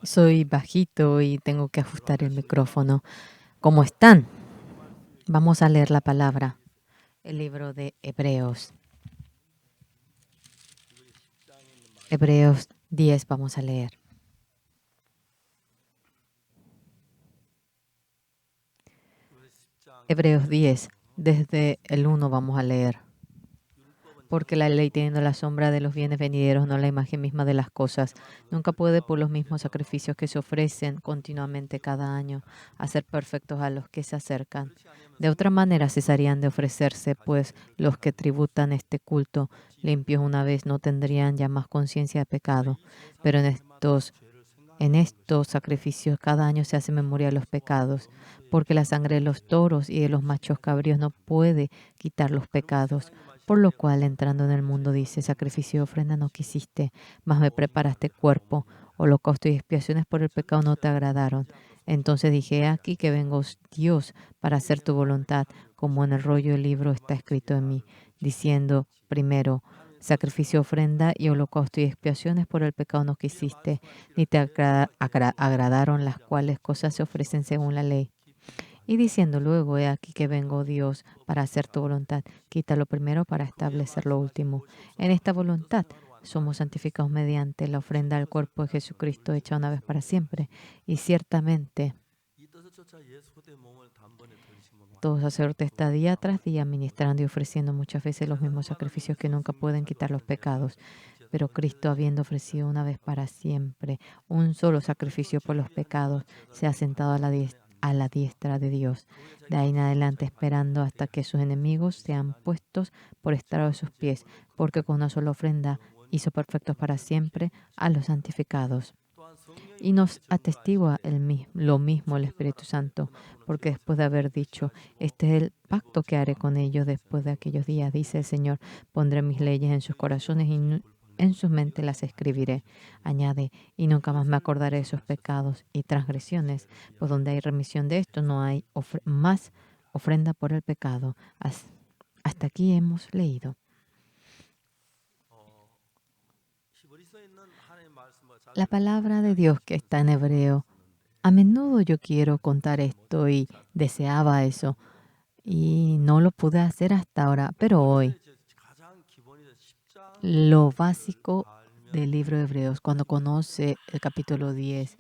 Soy bajito y tengo que ajustar el micrófono. ¿Cómo están? Vamos a leer la palabra, el libro de Hebreos. Hebreos 10 vamos a leer. Hebreos 10, desde el 1 vamos a leer. Porque la ley, teniendo la sombra de los bienes venideros, no la imagen misma de las cosas, nunca puede, por los mismos sacrificios que se ofrecen continuamente cada año, hacer perfectos a los que se acercan. De otra manera cesarían de ofrecerse, pues los que tributan este culto, limpios una vez, no tendrían ya más conciencia de pecado. Pero en estos sacrificios cada año se hace memoria de los pecados, porque la sangre de los toros y de los machos cabríos no puede quitar los pecados. Por lo cual, entrando en el mundo, dice: sacrificio y ofrenda no quisiste, mas me preparaste cuerpo. Holocausto y expiaciones por el pecado no te agradaron. Entonces dije: aquí que vengo, Dios, para hacer tu voluntad, como en el rollo del libro está escrito en mí, diciendo: primero, sacrificio, ofrenda y holocausto y expiaciones por el pecado no quisiste, ni te agradaron, las cuales cosas se ofrecen según la ley. Y diciendo luego: he aquí que vengo, Dios, para hacer tu voluntad. Quita lo primero para establecer lo último. En esta voluntad somos santificados mediante la ofrenda al cuerpo de Jesucristo hecha una vez para siempre. Y ciertamente todo sacerdote está día tras día ministrando y ofreciendo muchas veces los mismos sacrificios que nunca pueden quitar los pecados. Pero Cristo, habiendo ofrecido una vez para siempre un solo sacrificio por los pecados, se ha sentado a la diestra de Dios. De ahí en adelante, esperando hasta que sus enemigos sean puestos por estrado de sus pies, porque con una sola ofrenda hizo perfectos para siempre a los santificados. Y nos atestigua lo mismo el Espíritu Santo, porque después de haber dicho: este es el pacto que haré con ellos después de aquellos días, dice el Señor, pondré mis leyes en sus corazones y en sus mentes las escribiré. Añade: y nunca más me acordaré de sus pecados y transgresiones, pues donde hay remisión de esto no hay más ofrenda por el pecado. Hasta aquí hemos leído. La palabra de Dios que está en hebreo. A menudo yo quiero contar esto y deseaba eso y no lo pude hacer hasta ahora, pero hoy lo básico del libro de Hebreos, cuando conoce el capítulo 10,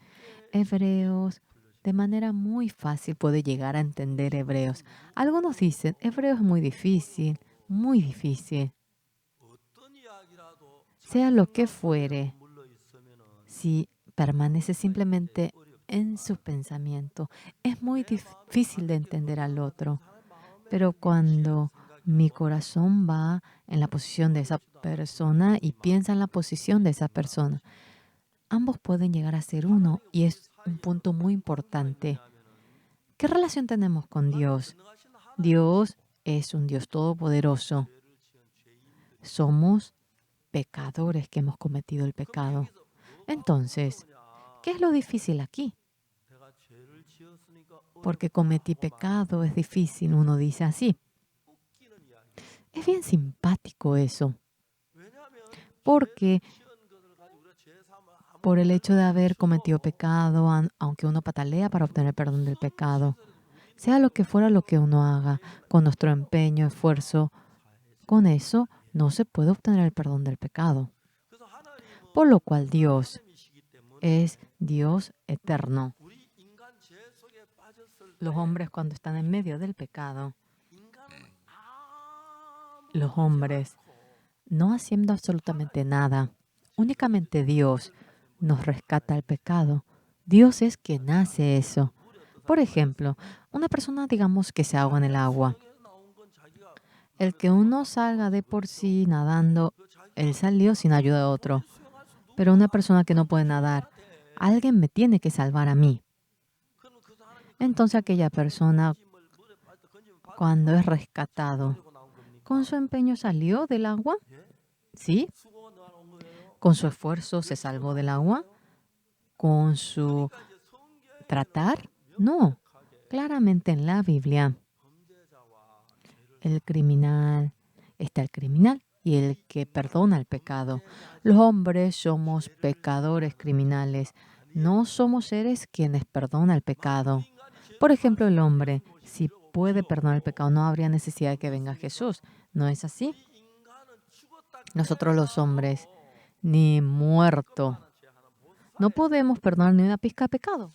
Hebreos de manera muy fácil puede llegar a entender Hebreos. Algunos dicen: Hebreo es muy difícil, muy difícil. Sea lo que fuere, si permanece simplemente en su pensamiento, es muy difícil de entender al otro. Pero cuando mi corazón va en la posición de esa persona y piensa en la posición de esa persona, ambos pueden llegar a ser uno, y es un punto muy importante. ¿Qué relación tenemos con Dios? Dios es un Dios todopoderoso. Somos pecadores que hemos cometido el pecado. Entonces, ¿qué es lo difícil aquí? Porque cometí pecado, es difícil, uno dice así. Es bien simpático eso, porque por el hecho de haber cometido pecado, aunque uno patalea para obtener perdón del pecado, sea lo que fuera lo que uno haga, con nuestro empeño, esfuerzo, con eso no se puede obtener el perdón del pecado. Por lo cual Dios es Dios eterno. Los hombres, cuando están en medio del pecado, los hombres no haciendo absolutamente nada, únicamente Dios nos rescata el pecado. Dios es quien hace eso. Por ejemplo, una persona, digamos, que se ahoga en el agua. El que uno salga de por sí nadando, él salió sin ayuda de otro. Pero una persona que no puede nadar, alguien me tiene que salvar a mí. Entonces aquella persona, cuando es rescatado, ¿con su empeño salió del agua? ¿Sí? ¿Con su esfuerzo se salvó del agua? ¿Con su tratar? No. Claramente en la Biblia, está el criminal y el que perdona el pecado. Los hombres somos pecadores criminales. No somos seres quienes perdonan el pecado. Por ejemplo, el hombre, si puede perdonar el pecado, no habría necesidad de que venga Jesús. ¿No es así? Nosotros los hombres, ni muerto, no podemos perdonar ni una pizca de pecado.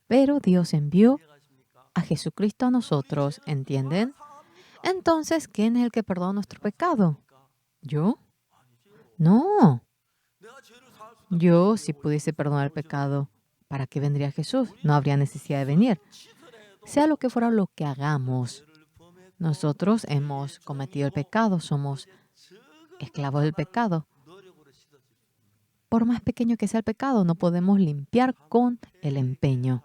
Pero Dios envió a Jesucristo a nosotros, ¿entienden? Entonces, ¿quién es el que perdona nuestro pecado? ¿Yo? No. Yo, si pudiese perdonar el pecado, ¿para qué vendría Jesús? No habría necesidad de venir. Sea lo que fuera lo que hagamos, nosotros hemos cometido el pecado, somos esclavos del pecado. Por más pequeño que sea el pecado, no podemos limpiar con el empeño.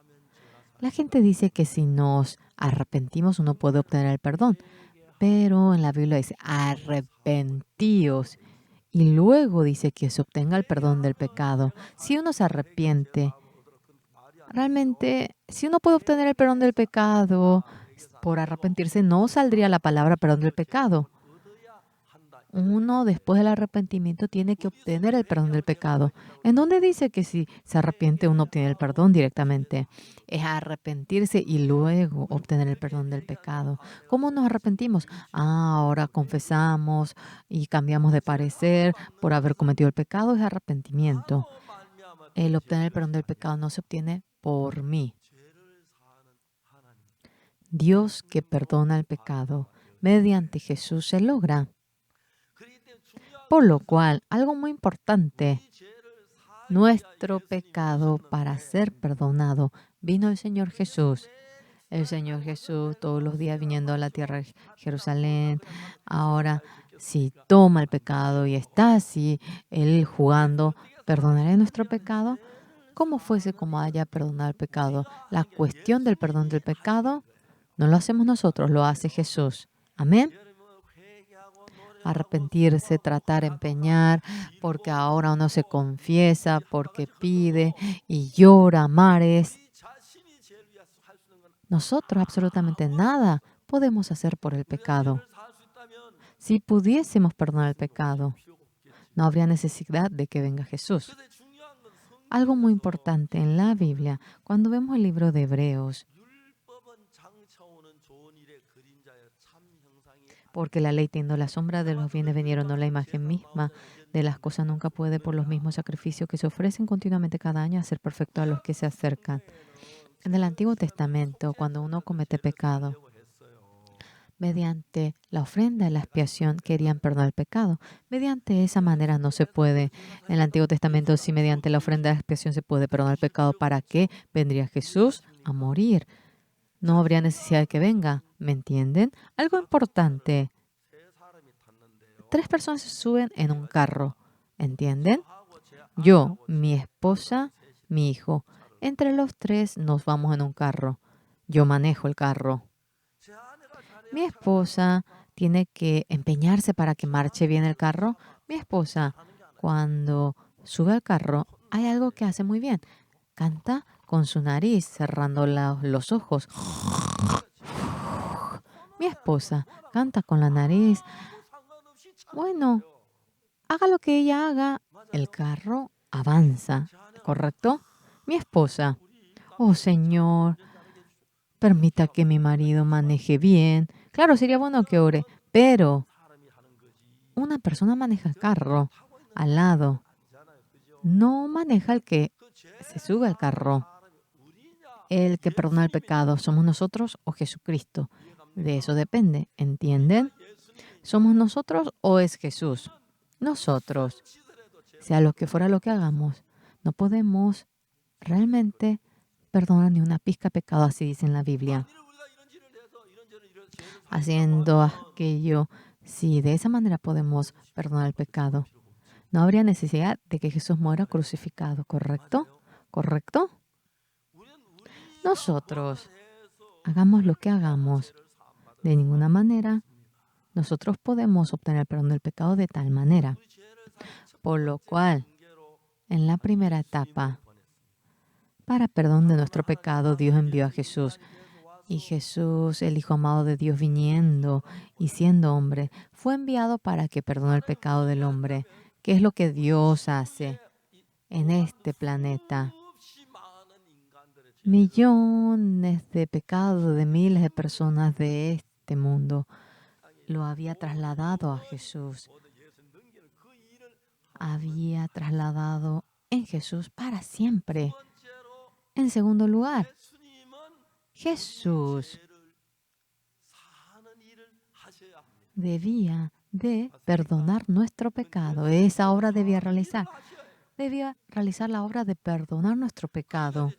La gente dice que si nos arrepentimos uno puede obtener el perdón, pero en la Biblia dice arrepentíos y luego dice que se obtenga el perdón del pecado. Si uno se arrepiente, realmente, si uno puede obtener el perdón del pecado por arrepentirse, no saldría la palabra perdón del pecado. Uno después del arrepentimiento tiene que obtener el perdón del pecado. ¿En dónde dice que si se arrepiente uno obtiene el perdón directamente? Es arrepentirse y luego obtener el perdón del pecado. ¿Cómo nos arrepentimos? Ahora confesamos y cambiamos de parecer por haber cometido el pecado. Es arrepentimiento. El obtener el perdón del pecado no se obtiene por mí. Dios que perdona el pecado mediante Jesús se logra. Por lo cual, algo muy importante, nuestro pecado para ser perdonado, vino el Señor Jesús. El Señor Jesús todos los días viniendo a la tierra de Jerusalén. Ahora, si toma el pecado y está así, Él jugando, ¿perdonaré nuestro pecado? Como fuese como haya perdonado el pecado. La cuestión del perdón del pecado no lo hacemos nosotros, lo hace Jesús. Amén. Arrepentirse, tratar, empeñar, porque ahora uno se confiesa, porque pide y llora mares. Nosotros absolutamente nada podemos hacer por el pecado. Si pudiésemos perdonar el pecado, no habría necesidad de que venga Jesús. Algo muy importante en la Biblia, cuando vemos el libro de Hebreos, porque la ley teniendo la sombra de los bienes vinieron, no la imagen misma de las cosas nunca puede por los mismos sacrificios que se ofrecen continuamente cada año hacer perfecto a los que se acercan. En el Antiguo Testamento, cuando uno comete pecado, mediante la ofrenda y la expiación querían perdonar el pecado. Mediante esa manera no se puede. En el Antiguo Testamento, si mediante la ofrenda y la expiación se puede perdonar el pecado, ¿para qué vendría Jesús a morir? No habría necesidad de que venga. ¿Me entienden? Algo importante. 3 personas se suben en un carro. ¿Entienden? Yo, mi esposa, mi hijo. Entre los 3 nos vamos en un carro. Yo manejo el carro. Mi esposa tiene que empeñarse para que marche bien el carro. Mi esposa, cuando sube al carro, hay algo que hace muy bien. Canta con su nariz, cerrando los ojos. Mi esposa canta con la nariz. Bueno, haga lo que ella haga, el carro avanza, ¿correcto? Mi esposa, oh Señor, permita que mi marido maneje bien. Claro, sería bueno que ore, pero una persona maneja el carro al lado. No maneja el que se sube al carro. El que perdona el pecado, ¿somos nosotros o Jesucristo? De eso depende, ¿entienden? ¿Somos nosotros o es Jesús? Nosotros. Sea lo que fuera lo que hagamos, no podemos realmente perdonar ni una pizca de pecado, así dice en la Biblia. Haciendo aquello, si de esa manera podemos perdonar el pecado, no habría necesidad de que Jesús muera crucificado, ¿correcto? ¿Correcto? Nosotros, hagamos lo que hagamos, de ninguna manera nosotros podemos obtener el perdón del pecado de tal manera. Por lo cual, en la primera etapa, para perdón de nuestro pecado, Dios envió a Jesús. Y Jesús, el Hijo amado de Dios, viniendo y siendo hombre, fue enviado para que perdone el pecado del hombre. ¿Qué es lo que Dios hace en este planeta? Millones de pecados de miles de personas de este mundo lo había trasladado a Jesús. Había trasladado en Jesús para siempre. En segundo lugar, Jesús debía de perdonar nuestro pecado. Esa obra debía realizar. Debía realizar la obra de perdonar nuestro pecado.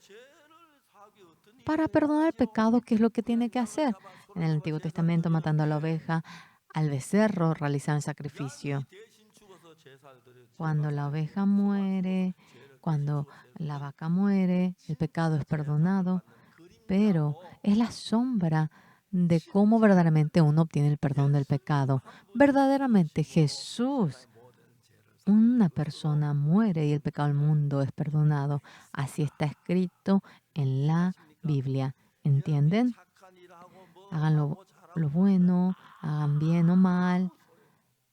Para perdonar el pecado, ¿qué es lo que tiene que hacer? En el Antiguo Testamento, matando a la oveja, al becerro, realizar el sacrificio. Cuando la oveja muere, cuando la vaca muere, el pecado es perdonado, pero es la sombra de cómo verdaderamente uno obtiene el perdón del pecado. Verdaderamente Jesús, una persona muere y el pecado del mundo es perdonado. Así está escrito en la Biblia. ¿Entienden? Hagan lo bueno, hagan bien o mal.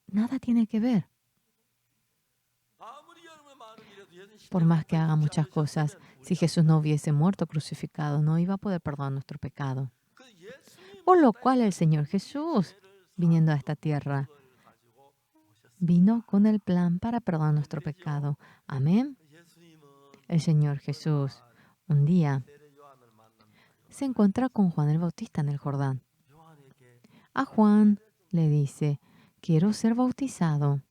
Nada tiene que ver. Por más que haga muchas cosas, si Jesús no hubiese muerto crucificado, no iba a poder perdonar nuestro pecado. Por lo cual el Señor Jesús, viniendo a esta tierra, vino con el plan para perdonar nuestro pecado. Amén. El Señor Jesús un día se encuentra con Juan el Bautista en el Jordán. A Juan le dice, quiero ser bautizado.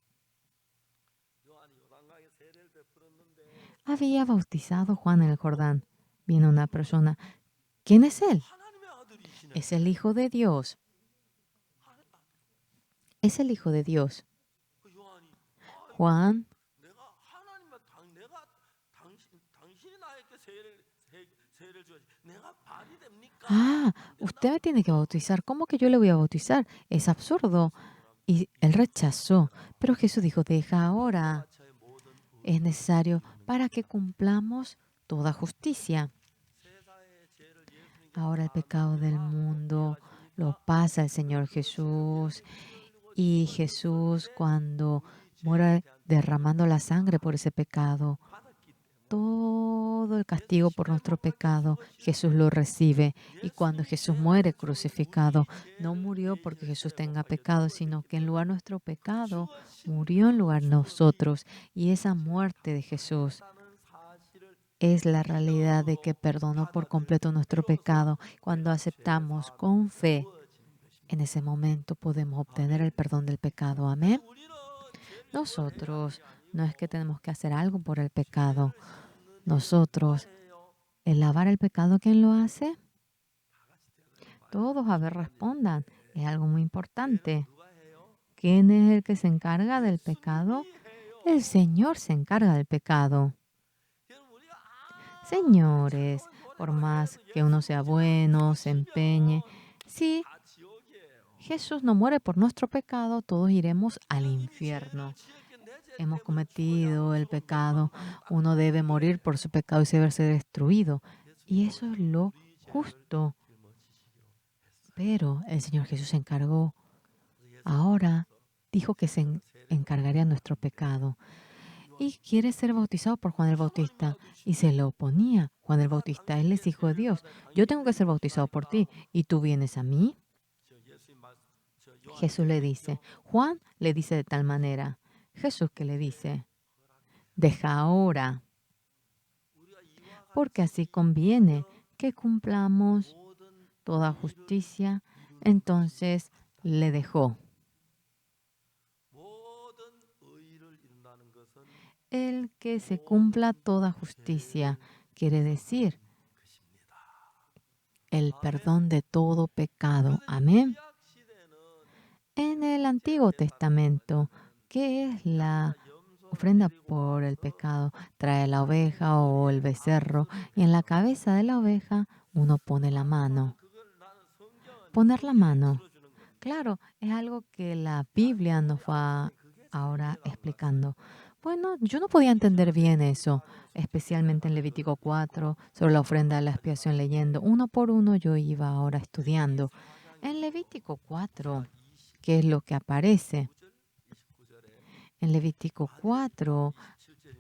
Había bautizado Juan en el Jordán. Viene una persona. ¿Quién es él? Es el Hijo de Dios. Es el Hijo de Dios. Juan, usted me tiene que bautizar. ¿Cómo que yo le voy a bautizar? Es absurdo. Y él rechazó. Pero Jesús dijo, deja ahora. Es necesario para que cumplamos toda justicia. Ahora el pecado del mundo lo pasa el Señor Jesús. Y Jesús, cuando muere derramando la sangre por ese pecado, todo el castigo por nuestro pecado, Jesús lo recibe. Y cuando Jesús muere crucificado, no murió porque Jesús tenga pecado, sino que en lugar de nuestro pecado, murió en lugar de nosotros. Y esa muerte de Jesús es la realidad de que perdonó por completo nuestro pecado. Cuando aceptamos con fe, en ese momento podemos obtener el perdón del pecado. Amén. Nosotros no es que tenemos que hacer algo por el pecado. Nosotros, el lavar el pecado, ¿quién lo hace? Todos, a ver, respondan. Es algo muy importante. ¿Quién es el que se encarga del pecado? El Señor se encarga del pecado. Señores, por más que uno sea bueno, se empeñe, si Jesús no muere por nuestro pecado, todos iremos al infierno. Hemos cometido el pecado, uno debe morir por su pecado y debe ser destruido. Y eso es lo justo. Pero el Señor Jesús se encargó. Ahora dijo que se encargaría de nuestro pecado. Y quiere ser bautizado por Juan el Bautista. Y se le oponía. Juan el Bautista, él es hijo de Dios. Yo tengo que ser bautizado por ti. ¿Y tú vienes a mí? Jesús le dice. Juan le dice de tal manera. Jesús que le dice. Deja ahora. Porque así conviene que cumplamos toda justicia. Entonces le dejó. El que se cumpla toda justicia quiere decir el perdón de todo pecado. Amén. En el Antiguo Testamento, ¿qué es la ofrenda por el pecado? Trae la oveja o el becerro y en la cabeza de la oveja uno pone la mano. Poner la mano. Claro, es algo que la Biblia nos va ahora explicando. Bueno, yo no podía entender bien eso, especialmente en Levítico 4, sobre la ofrenda de la expiación, leyendo uno por uno, yo iba ahora estudiando. En Levítico 4, ¿qué es lo que aparece? En Levítico 4,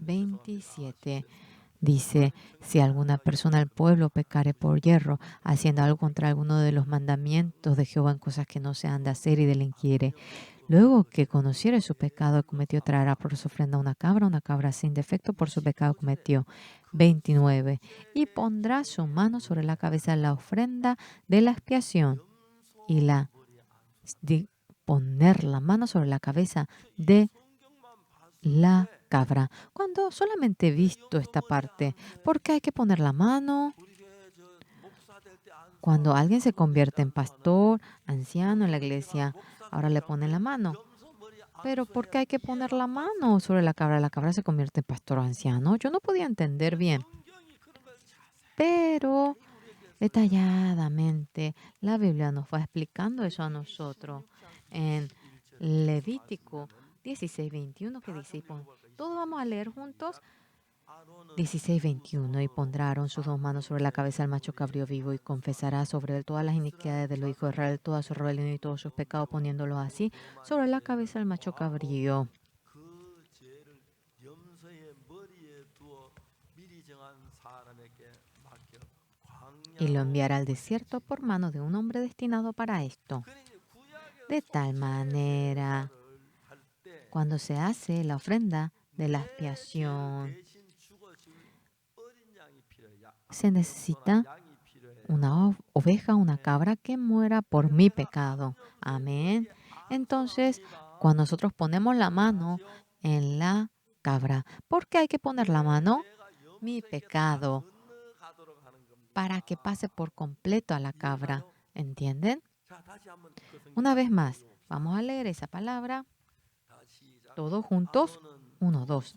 27. Dice, si alguna persona del pueblo pecare por hierro, haciendo algo contra alguno de los mandamientos de Jehová en cosas que no se han de hacer y delinquiere, luego que conociere su pecado que cometió, traerá por su ofrenda una cabra sin defecto por su pecado que cometió. 29. Y pondrá su mano sobre la cabeza de la ofrenda de la expiación y de poner la mano sobre la cabeza de la cabra. Cuando solamente he visto esta parte, porque hay que poner la mano cuando alguien se convierte en pastor, anciano en la iglesia, ahora le ponen la mano. Pero ¿por qué hay que poner la mano sobre la cabra? La cabra se convierte en pastor o anciano. Yo no podía entender bien. Pero detalladamente la Biblia nos va explicando eso a nosotros en Levítico 16:21 que dice, todos vamos a leer juntos 16:21, y pondrá Aarón sus dos manos sobre la cabeza del macho cabrío vivo y confesará sobre él todas las iniquidades de los hijos de Israel, toda su rebelión y todos sus pecados, poniéndolos así sobre la cabeza del macho cabrío. Y lo enviará al desierto por mano de un hombre destinado para esto. De tal manera, cuando se hace la ofrenda de la expiación, se necesita una oveja, una cabra que muera por mi pecado. Amén. Entonces, cuando nosotros ponemos la mano en la cabra, ¿por qué hay que poner la mano? Mi pecado, para que pase por completo a la cabra. ¿Entienden? Una vez más, vamos a leer esa palabra todos juntos. 1, 2.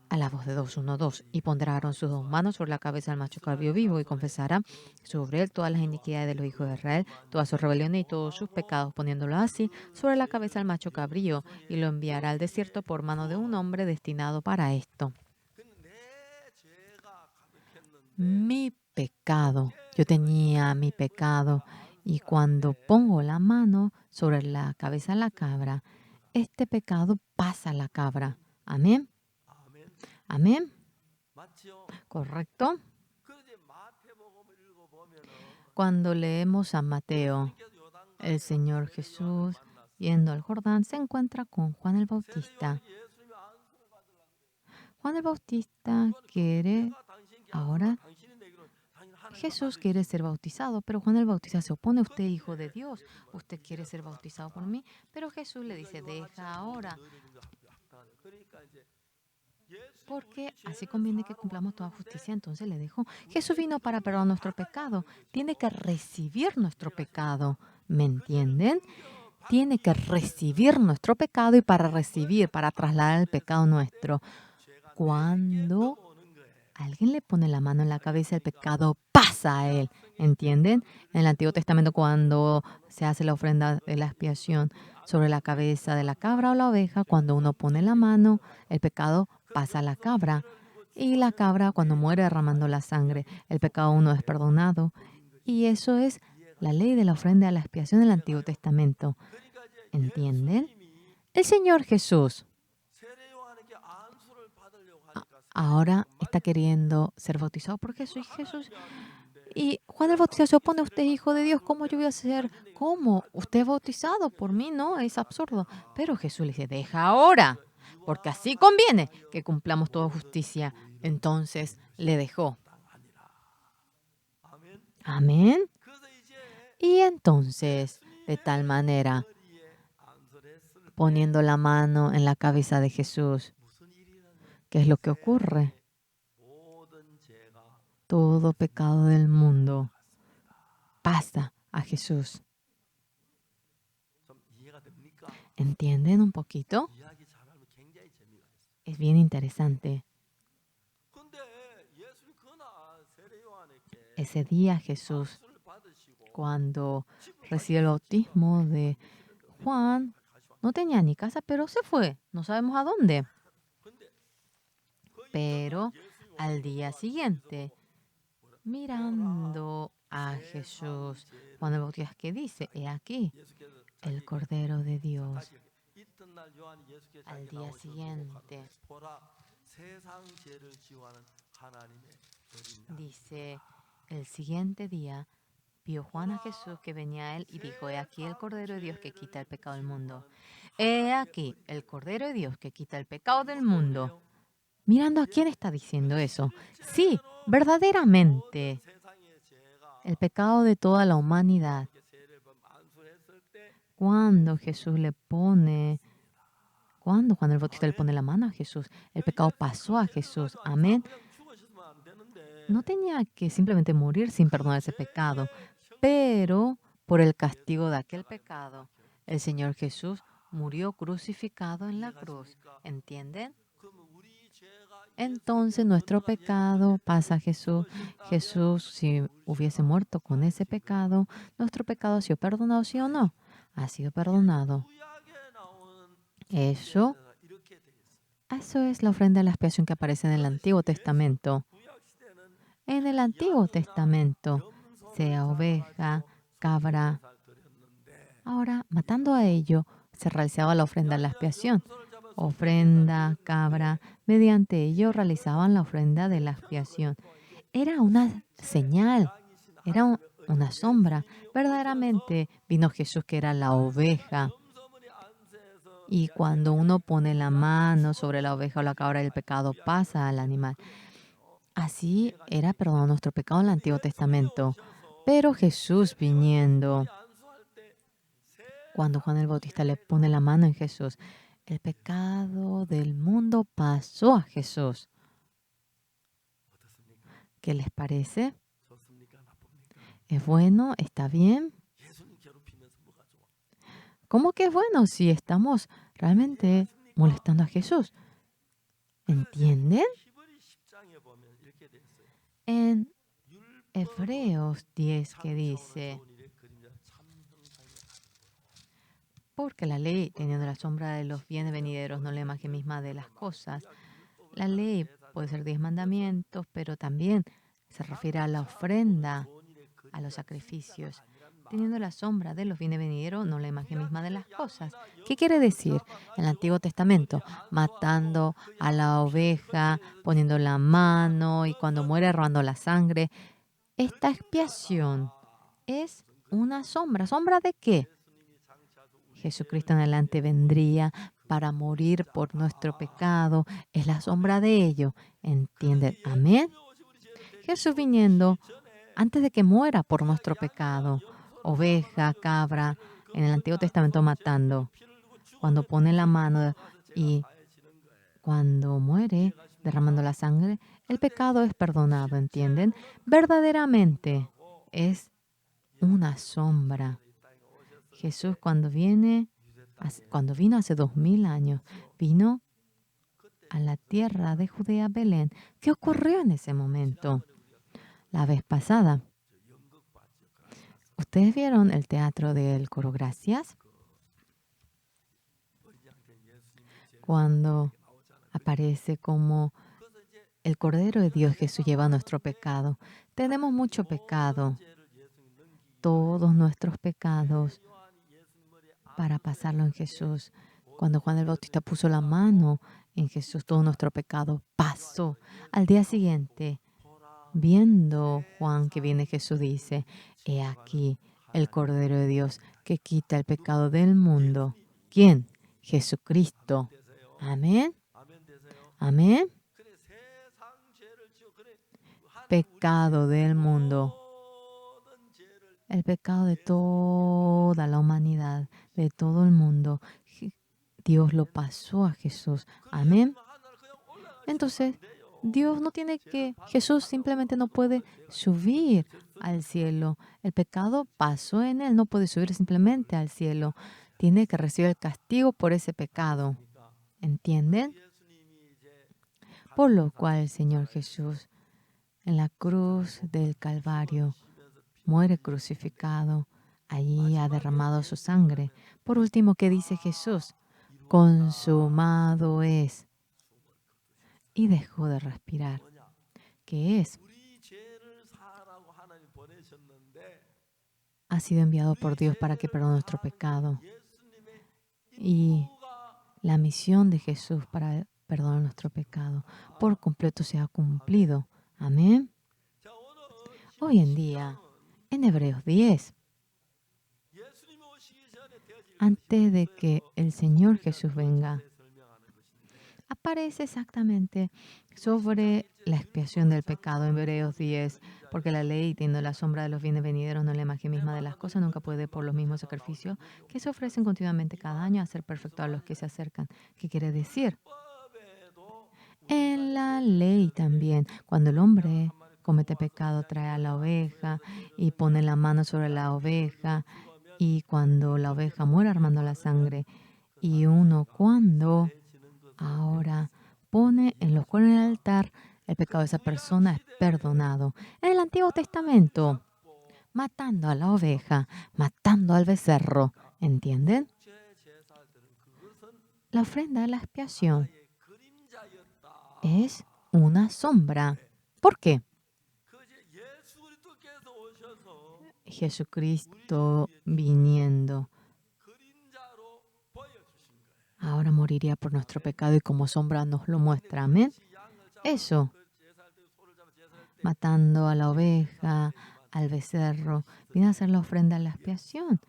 A la voz de 2, 1, 2. Y pondrá Aarón sus dos manos sobre la cabeza del macho cabrío vivo y confesará sobre él todas las iniquidades de los hijos de Israel, todas sus rebeliones y todos sus pecados, poniéndolo así sobre la cabeza del macho cabrío, y lo enviará al desierto por mano de un hombre destinado para esto. Mi pecado. Yo tenía mi pecado. Y cuando pongo la mano sobre la cabeza de la cabra, este pecado pasa a la cabra. Amén. Amén. ¿Correcto? Cuando leemos a Mateo, el Señor Jesús, yendo al Jordán, se encuentra con Juan el Bautista. Juan el Bautista quiere ahora, Jesús quiere ser bautizado, pero Juan el Bautista se opone. Usted, hijo de Dios, usted quiere ser bautizado por mí, pero Jesús le dice, deja ahora, porque así conviene que cumplamos toda justicia. Entonces le dijo, Jesús vino para perdonar nuestro pecado, tiene que recibir nuestro pecado, ¿me entienden? Tiene que recibir nuestro pecado, y para recibir, para trasladar el pecado nuestro, cuando alguien le pone la mano en la cabeza, el pecado pasa a él. ¿Entienden? En el Antiguo Testamento, cuando se hace la ofrenda de la expiación sobre la cabeza de la cabra o la oveja, cuando uno pone la mano, el pecado pasa a la cabra. Y la cabra, cuando muere derramando la sangre, el pecado uno es perdonado. Y eso es la ley de la ofrenda de la expiación del Antiguo Testamento. ¿Entienden? El Señor Jesús ahora está queriendo ser bautizado por Jesús. Y Juan el Bautista se opone, usted es hijo de Dios, ¿cómo yo voy a ser? ¿Cómo? Usted es bautizado por mí, ¿no? Es absurdo. Pero Jesús le dice, deja ahora, porque así conviene que cumplamos toda justicia. Entonces le dejó. Amén. Y entonces, de tal manera, poniendo la mano en la cabeza de Jesús, ¿qué es lo que ocurre? Todo pecado del mundo pasa a Jesús. ¿Entienden un poquito? Es bien interesante. Ese día Jesús, cuando recibe el bautismo de Juan, no tenía ni casa, pero se fue. No sabemos a dónde. Pero al día siguiente, mirando a Jesús, Juan el Bautista que dice, he aquí, el Cordero de Dios. Al día siguiente, dice, el siguiente día, vio Juan a Jesús que venía a él y dijo, he aquí el Cordero de Dios que quita el pecado del mundo. He aquí el Cordero de Dios que quita el pecado del mundo. Mirando a quién está diciendo eso. Sí, verdaderamente, el pecado de toda la humanidad. Cuando Jesús le pone, cuando Juan el Bautista le pone la mano a Jesús, el pecado pasó a Jesús. Amén. No tenía que simplemente morir sin perdonar ese pecado, pero por el castigo de aquel pecado, el Señor Jesús murió crucificado en la cruz. ¿Entienden? Entonces nuestro pecado pasa a Jesús. Jesús, si hubiese muerto con ese pecado, nuestro pecado ha sido perdonado, ¿sí o no? Ha sido perdonado. Eso, eso es la ofrenda de la expiación que aparece en el Antiguo Testamento. En el Antiguo Testamento, sea oveja, cabra. Ahora, matando a ello, se realizaba la ofrenda de la expiación. Ofrenda, cabra, mediante ello realizaban la ofrenda de la expiación. Era una señal, era una sombra. Verdaderamente vino Jesús que era la oveja. Y cuando uno pone la mano sobre la oveja o la cabra, el pecado pasa al animal. Así era perdonado nuestro pecado en el Antiguo Testamento. Pero Jesús viniendo, cuando Juan el Bautista le pone la mano en Jesús, el pecado del mundo pasó a Jesús. ¿Qué les parece? ¿Es bueno? ¿Está bien? ¿Cómo que es bueno si estamos realmente molestando a Jesús? ¿Entienden? En Hebreos 10 que dice, porque la ley, teniendo la sombra de los bienes venideros, no la imagen misma de las cosas. La ley puede ser 10 mandamientos, pero también se refiere a la ofrenda, a los sacrificios. Teniendo la sombra de los bienes venideros, no la imagen misma de las cosas. ¿Qué quiere decir? En el Antiguo Testamento, matando a la oveja, poniendo la mano y cuando muere robando la sangre. Esta expiación es una sombra. ¿Sombra de qué? Jesucristo en adelante vendría para morir por nuestro pecado. Es la sombra de ello. ¿Entienden? Amén. Jesús viniendo antes de que muera por nuestro pecado. Oveja, cabra, en el Antiguo Testamento matando. Cuando pone la mano y cuando muere derramando la sangre, el pecado es perdonado, ¿entienden? Verdaderamente es una sombra. Jesús cuando vino hace 2000 años, vino a la tierra de Judea, Belén. ¿Qué ocurrió en ese momento? La vez pasada, ¿ustedes vieron el teatro del Coro Gracias? Cuando aparece como el Cordero de Dios, Jesús lleva nuestro pecado. Tenemos mucho pecado, todos nuestros pecados, para pasarlo en Jesús. Cuando Juan el Bautista puso la mano en Jesús, todo nuestro pecado pasó. Al día siguiente, viendo Juan que viene Jesús, dice, he aquí el Cordero de Dios que quita el pecado del mundo. ¿Quién? Jesucristo. Amén. Amén. Pecado del mundo. El pecado de toda la humanidad, de todo el mundo. Dios lo pasó a Jesús. Amén. Entonces, Dios no tiene que, Jesús simplemente no puede subir al cielo. El pecado pasó en él, no puede subir simplemente al cielo. Tiene que recibir el castigo por ese pecado. ¿Entienden? Por lo cual el Señor Jesús en la cruz del Calvario muere crucificado. Allí ha derramado su sangre. Por último, ¿qué dice Jesús? Consumado es. y dejó de respirar. ¿Qué es? Ha sido enviado por Dios para que perdone nuestro pecado. Y la misión de Jesús para perdonar nuestro pecado por completo se ha cumplido. Amén. Hoy en día, en Hebreos 10, antes de que el Señor Jesús venga, aparece exactamente sobre la expiación del pecado en Hebreos 10, porque la ley, teniendo la sombra de los bienes venideros, no la imagen misma de las cosas, nunca puede por los mismos sacrificios que se ofrecen continuamente cada año hacer perfecto a los que se acercan. ¿Qué quiere decir? En la ley también, cuando el hombre comete pecado, trae a la oveja y pone la mano sobre la oveja, y cuando la oveja muere armando la sangre, y uno cuando ahora pone en los cuernos del altar, el pecado de esa persona es perdonado. En el Antiguo Testamento, matando a la oveja, matando al becerro, ¿entienden? La ofrenda de la expiación es una sombra. ¿Por qué? Jesucristo viniendo ahora moriría por nuestro pecado y como sombra nos lo muestra. Amén. Eso, matando a la oveja, al becerro, viene a ser la ofrenda de la expiación.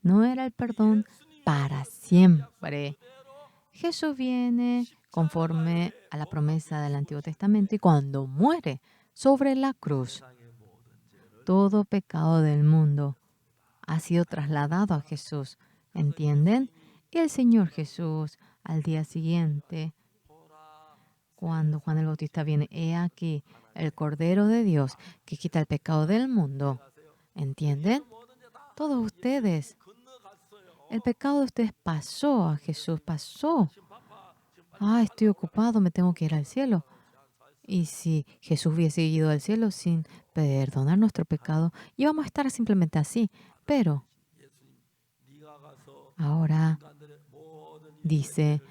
No era el perdón para siempre. Jesús viene conforme a la promesa del Antiguo Testamento y cuando muere sobre la cruz, todo pecado del mundo ha sido trasladado a Jesús. ¿Entienden? Y el Señor Jesús al día siguiente, cuando Juan el Bautista viene, he aquí el Cordero de Dios que quita el pecado del mundo. ¿Entienden? Todos ustedes, el pecado de ustedes pasó a Jesús, pasó. Estoy ocupado, me tengo que ir al cielo. Y si Jesús hubiese ido al cielo sin perdonar nuestro pecado, íbamos a estar simplemente así. Pero ahora dice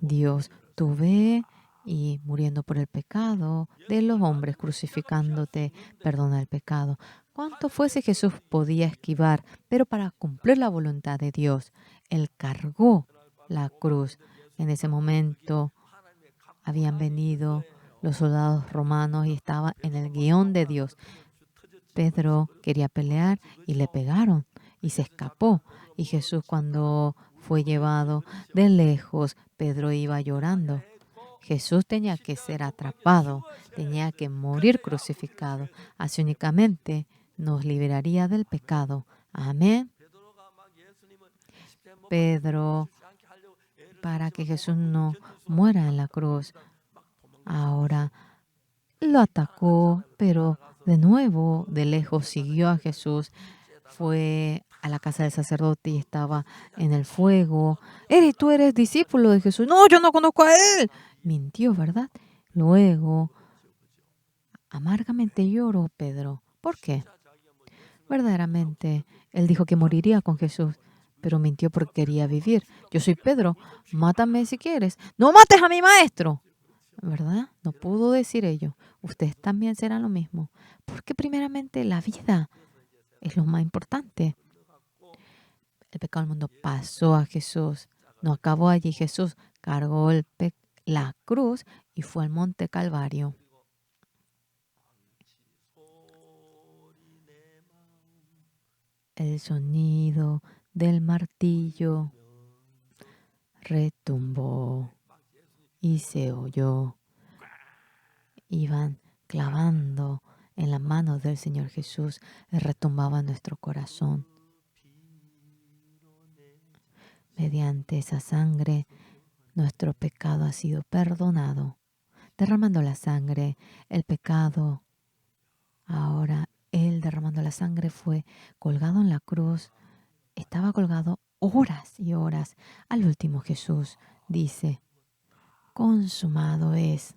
Dios, tú ve y muriendo por el pecado de los hombres, crucificándote, perdona el pecado. Cuanto fuese Jesús podía esquivar, pero para cumplir la voluntad de Dios, Él cargó la cruz. En ese momento habían venido los soldados romanos y estaba en el guión de Dios. Pedro quería pelear y le pegaron y se escapó. Y Jesús cuando fue llevado de lejos, Pedro iba llorando. Jesús tenía que ser atrapado, tenía que morir crucificado. Así únicamente nos liberaría del pecado. Amén. Pedro, para que Jesús no muera en la cruz, ahora lo atacó, pero de nuevo de lejos siguió a Jesús. Fue a la casa del sacerdote y estaba en el fuego. Tú eres discípulo de Jesús. No, yo no conozco a él. Mintió, ¿verdad? Luego, amargamente lloró Pedro. ¿Por qué? Verdaderamente, él dijo que moriría con Jesús, pero mintió porque quería vivir. Yo soy Pedro, mátame si quieres. No mates a mi maestro. ¿Verdad? No pudo decir ello. Ustedes también serán lo mismo. Porque primeramente la vida es lo más importante. El pecado del mundo pasó a Jesús. No acabó allí. Jesús cargó la cruz y fue al monte Calvario. El sonido del martillo retumbó y se oyó. Iban clavando en las manos del Señor Jesús, retumbaba en nuestro corazón. Mediante esa sangre, nuestro pecado ha sido perdonado. Derramando la sangre, el pecado, ahora Él derramando la sangre fue colgado en la cruz. Estaba colgado horas y horas. Al último Jesús dice, consumado es.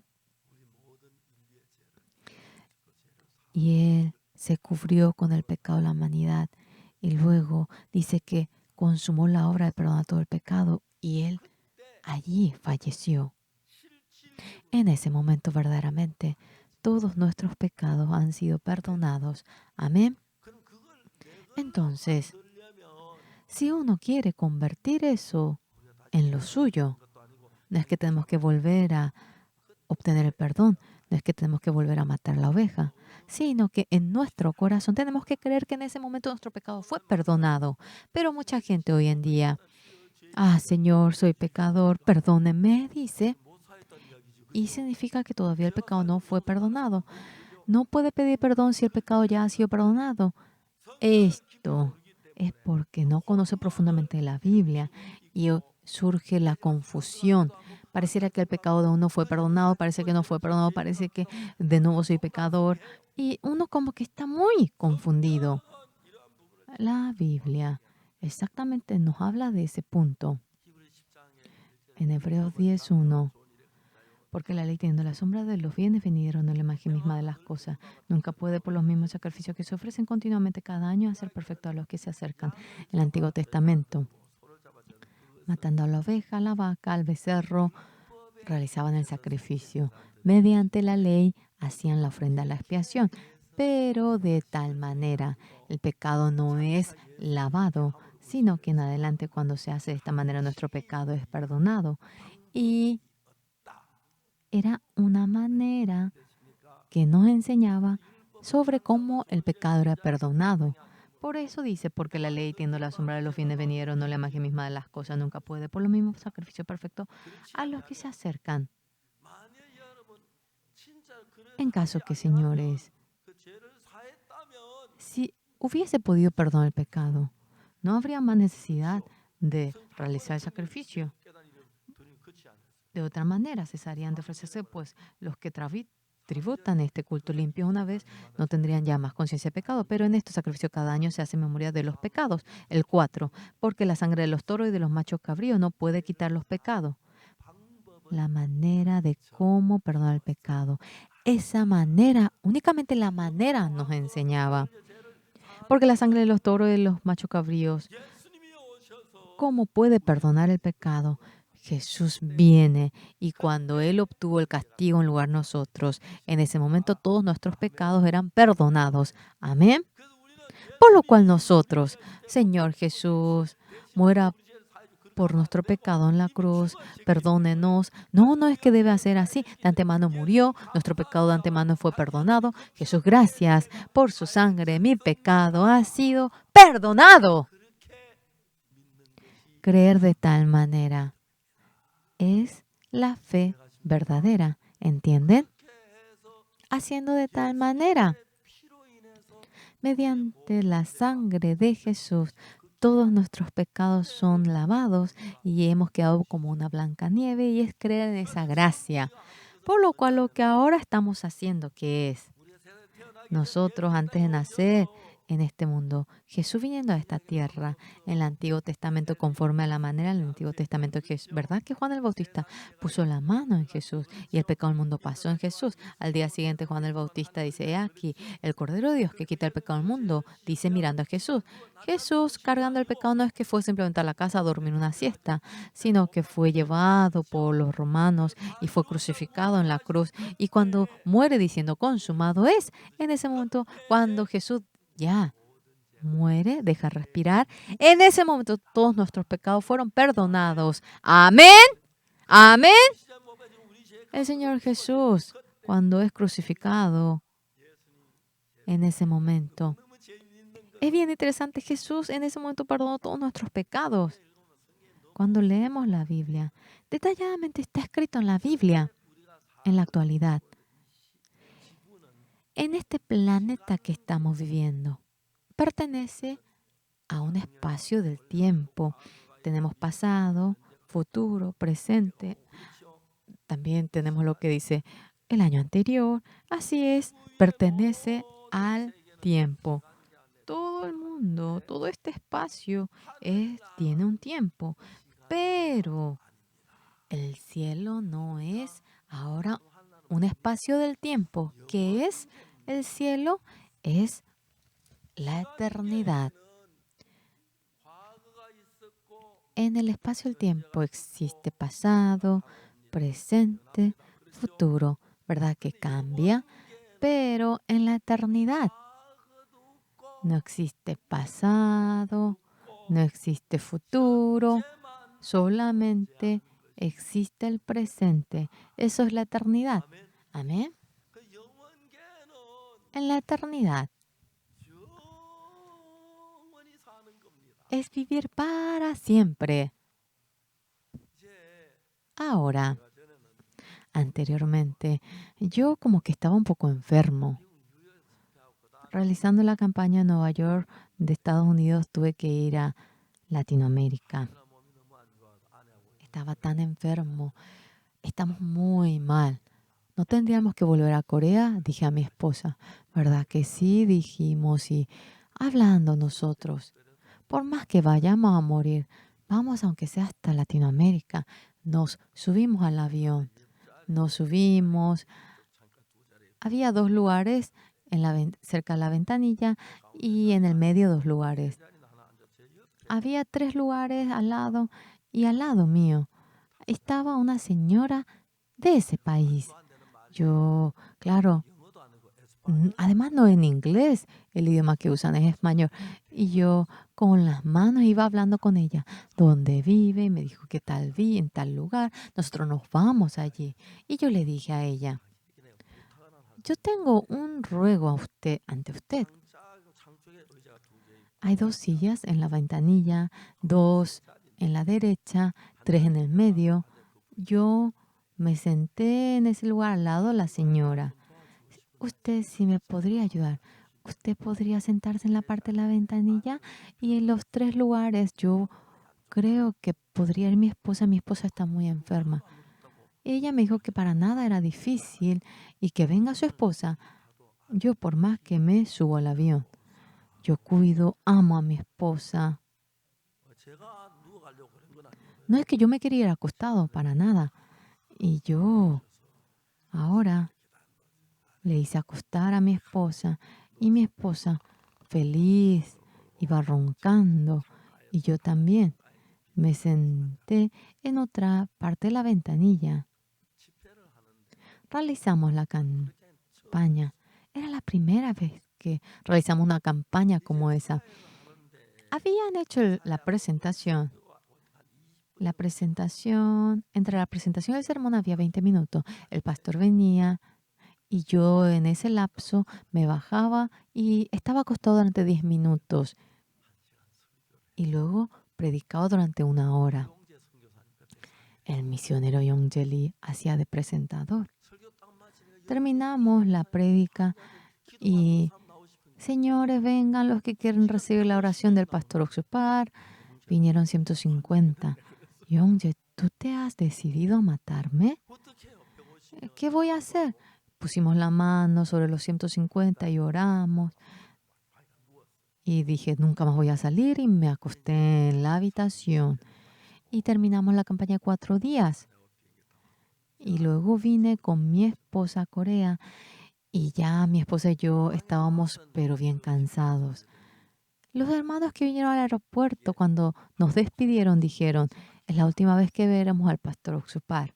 Y Él se cubrió con el pecado de la humanidad. Y luego dice que consumó la obra de perdonar todo el pecado. Y Él allí falleció. En ese momento verdaderamente todos nuestros pecados han sido perdonados. Amén. Entonces, si uno quiere convertir eso en lo suyo, no es que tenemos que volver a obtener el perdón, no es que tenemos que volver a matar la oveja, sino que en nuestro corazón tenemos que creer que en ese momento nuestro pecado fue perdonado. Pero mucha gente hoy en día, Señor, soy pecador, perdóneme, dice, y significa que todavía el pecado no fue perdonado. No puede pedir perdón si el pecado ya ha sido perdonado. Esto es porque no conoce profundamente la Biblia y surge la confusión. Pareciera que el pecado de uno fue perdonado, parece que no fue perdonado, parece que de nuevo soy pecador. Y uno como que está muy confundido. La Biblia exactamente nos habla de ese punto. En Hebreos 10:1. Porque la ley, teniendo la sombra de los bienes venideros, no la imagen misma de las cosas, nunca puede, por los mismos sacrificios que se ofrecen continuamente cada año, hacer perfecto a los que se acercan. El Antiguo Testamento, matando a la oveja, a la vaca, al becerro, realizaban el sacrificio. Mediante la ley hacían la ofrenda a la expiación, pero de tal manera el pecado no es lavado, sino que en adelante, cuando se hace de esta manera, nuestro pecado es perdonado. Y era una manera que nos enseñaba sobre cómo el pecado era perdonado. Por eso dice, porque la ley, teniendo la sombra de los bienes venideros, no la imagen misma de las cosas, nunca puede, por lo mismo, sacrificio perfecto a los que se acercan. En caso que, señores, si hubiese podido perdonar el pecado, no habría más necesidad de realizar el sacrificio. De otra manera, cesarían de ofrecerse, pues los que tributan este culto limpio una vez no tendrían ya más conciencia de pecado, pero en este sacrificio cada año se hace memoria de los pecados. El 4, porque la sangre de los toros y de los machos cabríos no puede quitar los pecados. La manera de cómo perdonar el pecado. Esa manera, únicamente la manera nos enseñaba. Porque la sangre de los toros y de los machos cabríos, ¿cómo puede perdonar el pecado? Jesús viene y cuando Él obtuvo el castigo en lugar de nosotros, en ese momento todos nuestros pecados eran perdonados. Amén. Por lo cual nosotros, Señor Jesús, muera por nuestro pecado en la cruz, perdónenos. No, no es que debe hacer así. De antemano murió, nuestro pecado de antemano fue perdonado. Jesús, gracias por su sangre, mi pecado ha sido perdonado. Creer de tal manera es la fe verdadera, ¿entienden? Haciendo de tal manera, mediante la sangre de Jesús, todos nuestros pecados son lavados y hemos quedado como una blanca nieve, y es creer en esa gracia. Por lo cual lo que ahora estamos haciendo, que es nosotros antes de nacer en este mundo, Jesús viniendo a esta tierra en el Antiguo Testamento, conforme a la manera del Antiguo Testamento, que es verdad que Juan el Bautista puso la mano en Jesús y el pecado del mundo pasó en Jesús. Al día siguiente Juan el Bautista dice: he aquí el Cordero de Dios que quita el pecado del mundo, dice mirando a Jesús. Jesús, cargando el pecado, no es que fue simplemente a la casa a dormir una siesta, sino que fue llevado por los romanos y fue crucificado en la cruz, y cuando muere diciendo consumado es, en ese momento cuando Jesús ya muere, deja respirar, en ese momento todos nuestros pecados fueron perdonados. Amén. Amén. El Señor Jesús, cuando es crucificado, en ese momento, es bien interesante, Jesús en ese momento perdonó todos nuestros pecados. Cuando leemos la Biblia, detalladamente está escrito en la Biblia, en la actualidad, en este planeta que estamos viviendo, pertenece a un espacio del tiempo. Tenemos pasado, futuro, presente. También tenemos lo que dice el año anterior. Así es, pertenece al tiempo. Todo el mundo, todo este espacio tiene un tiempo. Pero el cielo no es ahora un espacio del tiempo. ¿Qué es el cielo? Es la eternidad. En el espacio del tiempo existe pasado, presente, futuro, ¿verdad? Que cambia, pero en la eternidad no existe pasado, no existe futuro, solamente existe el presente. Eso es la eternidad. Amén. En la eternidad es vivir para siempre. Ahora, anteriormente, yo como que estaba un poco enfermo. Realizando la campaña en Nueva York de Estados Unidos, tuve que ir a Latinoamérica. Estaba tan enfermo. Estamos muy mal. ¿No tendríamos que volver a Corea? Dije a mi esposa. ¿Verdad que sí? Dijimos y hablando nosotros. Por más que vayamos a morir, vamos aunque sea hasta Latinoamérica. Nos subimos al avión. Nos subimos. Había 2 lugares cerca de la ventanilla y en el medio 2 lugares. Había 3 lugares al lado y al lado mío estaba una señora de ese país. Yo, claro, además no en inglés, el idioma que usan es español. Y yo con las manos iba hablando con ella. ¿Dónde vive? Me dijo que tal vi en tal lugar. Nosotros nos vamos allí. Y yo le dije a ella, yo tengo un ruego a usted, ante usted. Hay 2 sillas en la ventanilla, 2 en la derecha, 3 en el medio. Yo me senté en ese lugar al lado de la señora. Usted sí me podría ayudar. Usted podría sentarse en la parte de la ventanilla y en los 3 lugares yo creo que podría ir mi esposa. Mi esposa está muy enferma. Ella me dijo que para nada era difícil y que venga su esposa. Yo por más que me subo al avión, yo cuido, amo a mi esposa. No es que yo me quería ir acostado, para nada. Y yo ahora le hice acostar a mi esposa y mi esposa feliz iba roncando y yo también me senté en otra parte de la ventanilla. Realizamos la campaña. Era la primera vez que realizamos una campaña como esa. Habían hecho la presentación. Entre la presentación y el sermón había 20 minutos. El pastor venía y yo en ese lapso me bajaba y estaba acostado durante 10 minutos. Y luego predicaba durante 1 hora. El misionero Yongje Lee hacía de presentador. Terminamos la prédica y señores, vengan los que quieren recibir la oración del pastor Oxupar. Vinieron 150. Yongje, ¿tú te has decidido a matarme? ¿Qué voy a hacer? Pusimos la mano sobre los 150 y oramos. Y dije, nunca más voy a salir y me acosté en la habitación. Y terminamos la campaña 4 días. Y luego vine con mi esposa a Corea y ya mi esposa y yo estábamos pero bien cansados. Los hermanos que vinieron al aeropuerto cuando nos despidieron dijeron, es la última vez que veremos al pastor Oxupar.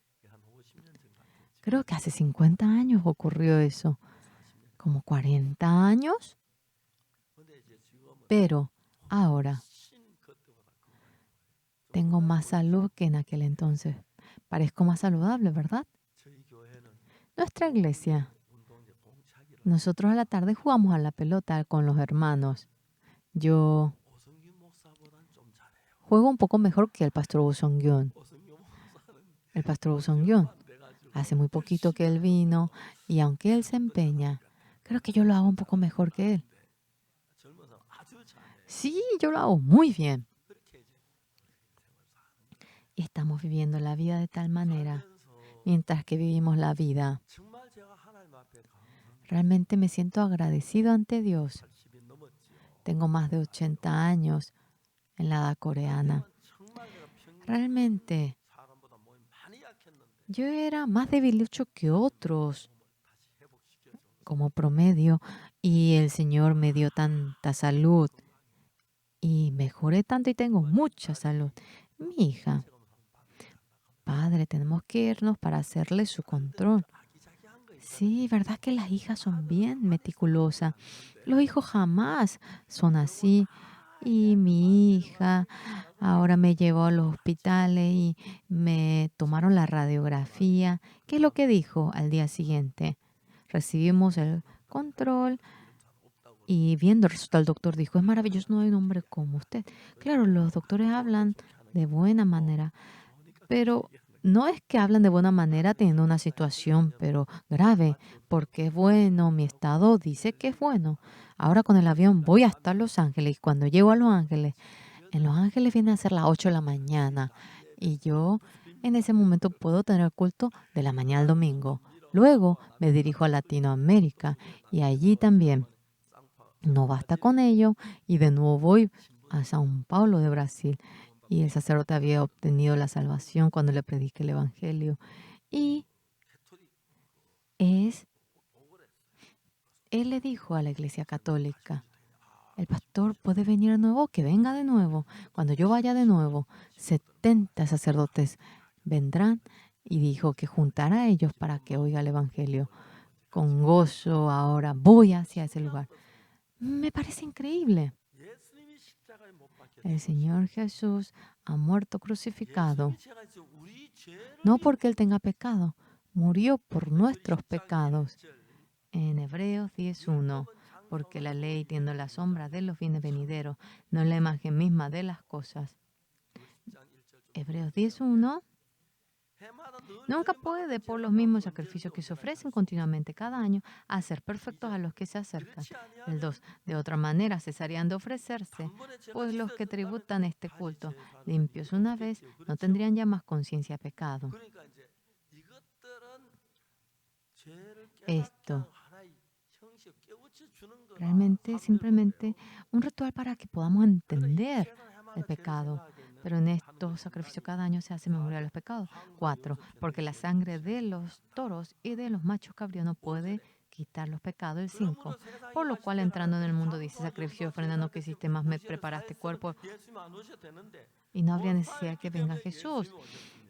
Creo que hace 50 años ocurrió eso, como 40 años. Pero ahora tengo más salud que en aquel entonces. Parezco más saludable, ¿verdad? Nuestra iglesia. Nosotros a la tarde jugamos a la pelota con los hermanos. Yo juego un poco mejor que el pastor Woo Sung-gyun. El pastor Woo Sung-gyun hace muy poquito que él vino y aunque él se empeña, creo que yo lo hago un poco mejor que él. Sí, yo lo hago muy bien. Y estamos viviendo la vida de tal manera, mientras que vivimos la vida. Realmente me siento agradecido ante Dios. Tengo más de 80 años en la edad coreana. Realmente, yo era más debilucho que otros, como promedio, y el Señor me dio tanta salud y mejoré tanto y tengo mucha salud. Mi hija, padre, padre, tenemos que irnos para hacerle su control. Sí, ¿verdad que las hijas son bien meticulosas? Los hijos jamás son así. Y mi hija ahora me llevó a los hospitales y me tomaron la radiografía. ¿Qué es lo que dijo al día siguiente? Recibimos el control y viendo el resultado, el doctor dijo, es maravilloso, no hay un hombre como usted. Claro, los doctores hablan de buena manera, pero no es que hablan de buena manera teniendo una situación, pero grave, porque es bueno, mi estado dice que es bueno. Ahora con el avión voy hasta Los Ángeles y cuando llego a Los Ángeles, en Los Ángeles viene a ser las 8 de la mañana y yo en ese momento puedo tener culto de la mañana al domingo. Luego me dirijo a Latinoamérica y allí también. No basta con ello y de nuevo voy a Sao Paulo de Brasil y el sacerdote había obtenido la salvación cuando le prediqué el Evangelio. Y es, él le dijo a la Iglesia Católica, el pastor puede venir de nuevo, que venga de nuevo. Cuando yo vaya de nuevo, 70 sacerdotes vendrán y dijo que juntara a ellos para que oiga el Evangelio. Con gozo ahora voy hacia ese lugar. Me parece increíble. El Señor Jesús ha muerto crucificado, no porque Él tenga pecado, murió por nuestros pecados. En Hebreos 10:1, porque la ley, tiene la sombra de los bienes venideros, no la imagen misma de las cosas. Hebreos 10:1 nunca puede, por los mismos sacrificios que se ofrecen continuamente cada año, hacer perfectos a los que se acercan. El 2, de otra manera cesarían de ofrecerse, pues los que tributan este culto, limpios una vez, no tendrían ya más conciencia de pecado. Esto realmente simplemente un ritual para que podamos entender el pecado. Pero en estos sacrificios cada año se hace memoria de los pecados. 4, porque la sangre de los toros y de los machos cabríos no puede quitar los pecados. El 5, por lo cual entrando en el mundo dice sacrificio, ofrenda no quisiste más, me preparaste cuerpo y no habría necesidad que venga Jesús,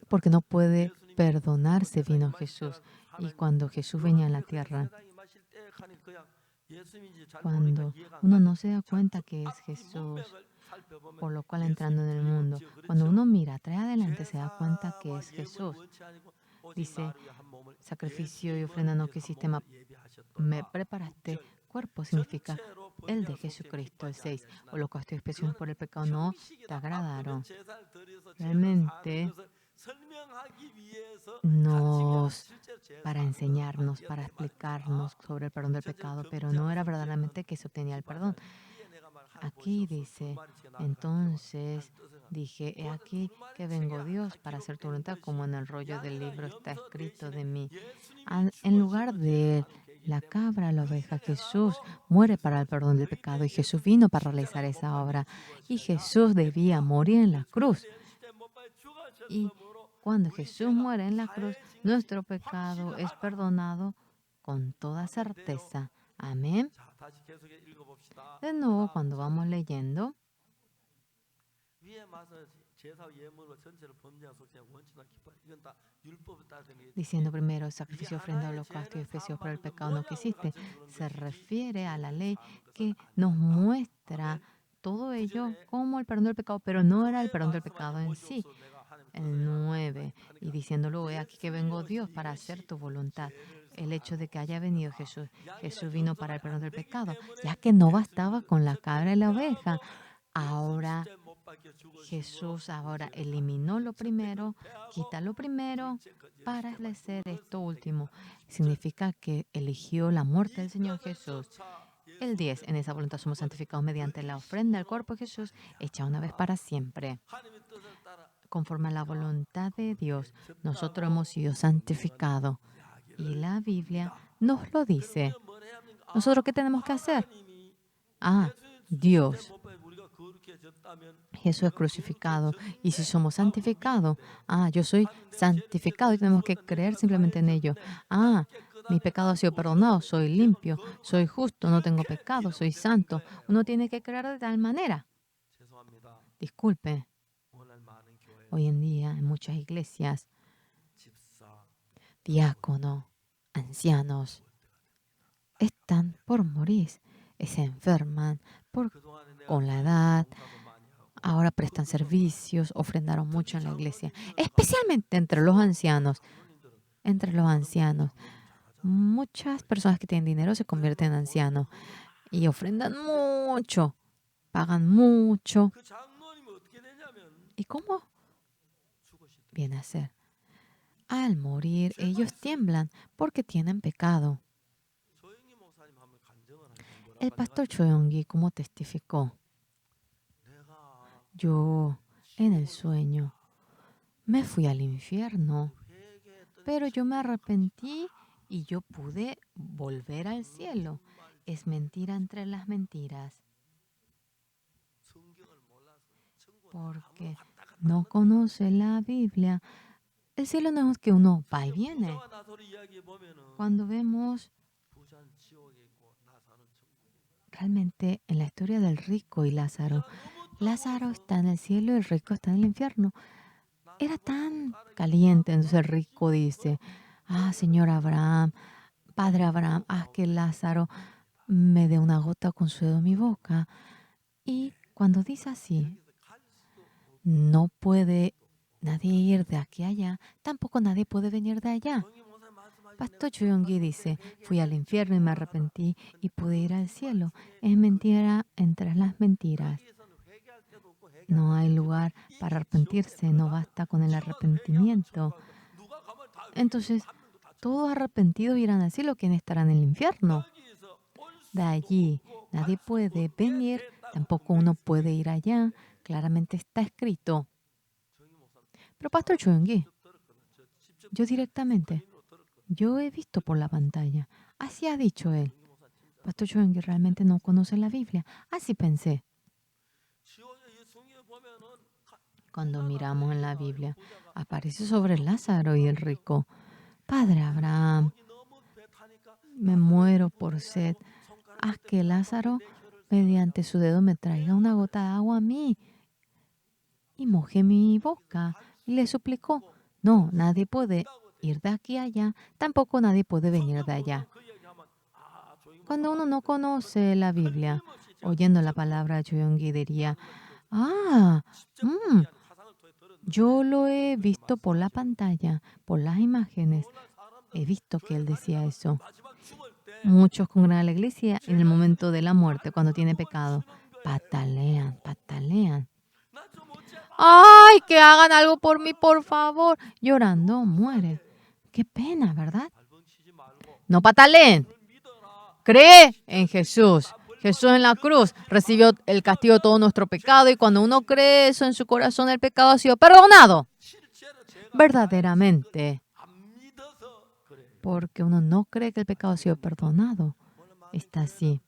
porque no puede perdonarse vino Jesús. Y cuando Jesús venía a la tierra, cuando uno no se da cuenta que es Jesús, por lo cual entrando en el mundo, cuando uno mira atrás adelante se da cuenta que es Jesús. Dice, sacrificio y ofrenda no quisiste, me preparaste cuerpo, significa el de Jesucristo. El 6, holocausto y expiación por el pecado no te agradaron. Realmente nos para enseñarnos, para explicarnos sobre el perdón del pecado, pero no era verdaderamente que se obtenía el perdón. Aquí dice, entonces dije, he aquí que vengo Dios para hacer tu voluntad, como en el rollo del libro está escrito de mí. En lugar de la cabra, la oveja, Jesús muere para el perdón del pecado y Jesús vino para realizar esa obra y Jesús debía morir en la cruz. Y cuando Jesús muere en la cruz, nuestro pecado es perdonado con toda certeza. Amén. De nuevo, cuando vamos leyendo, diciendo primero sacrificio, ofrenda, holocausto y expiación por el pecado no quisiste, se refiere a la ley que nos muestra todo ello como el perdón del pecado, pero no era el perdón del pecado en sí. El 9, y diciéndolo, he aquí que vengo Dios para hacer tu voluntad. El hecho de que haya venido Jesús, Jesús vino para el perdón del pecado, ya que no bastaba con la cabra y la oveja. Ahora Jesús ahora eliminó lo primero, quita lo primero para establecer esto último. Significa que eligió la muerte del Señor Jesús. El 10, en esa voluntad somos santificados mediante la ofrenda del cuerpo de Jesús, hecha una vez para siempre. Conforme a la voluntad de Dios, nosotros hemos sido santificados. Y la Biblia nos lo dice. ¿Nosotros qué tenemos que hacer? Dios. Jesús es crucificado. Y si somos santificados, yo soy santificado y tenemos que creer simplemente en ello. Mi pecado ha sido perdonado, soy limpio, soy justo, no tengo pecado, soy santo. Uno tiene que creer de tal manera. Disculpe, hoy en día en muchas iglesias diácono, ancianos, están por morir, se enferman con la edad, ahora prestan servicios, ofrendaron mucho en la iglesia, especialmente entre los ancianos. Entre los ancianos, muchas personas que tienen dinero se convierten en ancianos y ofrendan mucho, pagan mucho. ¿Y cómo viene a ser? Al morir, ellos tiemblan porque tienen pecado. El pastor Choyongi, ¿cómo testificó? Yo, en el sueño, me fui al infierno, pero yo me arrepentí y yo pude volver al cielo. Es mentira entre las mentiras. Porque no conoce la Biblia. El cielo no es que uno va y viene. Cuando vemos realmente en la historia del rico y Lázaro, Lázaro está en el cielo y el rico está en el infierno. Era tan caliente, entonces el rico dice, Señor Abraham, Padre Abraham, haz que Lázaro me dé una gota con su dedo en mi boca. Y cuando dice así, no puede nadie ir de aquí a allá, tampoco nadie puede venir de allá. Pastor Choyongi dice, fui al infierno y me arrepentí y pude ir al cielo. Es mentira entre las mentiras. No hay lugar para arrepentirse, no basta con el arrepentimiento. Entonces, todos arrepentidos irán al cielo, quienes estarán en el infierno. De allí nadie puede venir, tampoco uno puede ir allá. Claramente está escrito. Pero Pastor Choyongi, yo directamente, yo he visto por la pantalla. Así ha dicho él. Pastor Choyongi realmente no conoce la Biblia. Así pensé. Cuando miramos en la Biblia, aparece sobre Lázaro y el rico. Padre Abraham, me muero por sed. Haz que Lázaro, mediante su dedo, me traiga una gota de agua a mí. Y moje mi boca. Y le suplicó, no, nadie puede ir de aquí a allá, tampoco nadie puede venir de allá. Cuando uno no conoce la Biblia, oyendo la palabra de Choyongi diría, yo lo he visto por la pantalla, por las imágenes. He visto que él decía eso. Muchos congregan a la iglesia en el momento de la muerte, cuando tiene pecado. Patalean, patalean. ¡Ay, que hagan algo por mí, por favor! Llorando, muere. Qué pena, ¿verdad? No pataleen. Cree en Jesús. Jesús en la cruz recibió el castigo de todo nuestro pecado y cuando uno cree eso en su corazón, el pecado ha sido perdonado. Verdaderamente. Porque uno no cree que el pecado ha sido perdonado. Está así.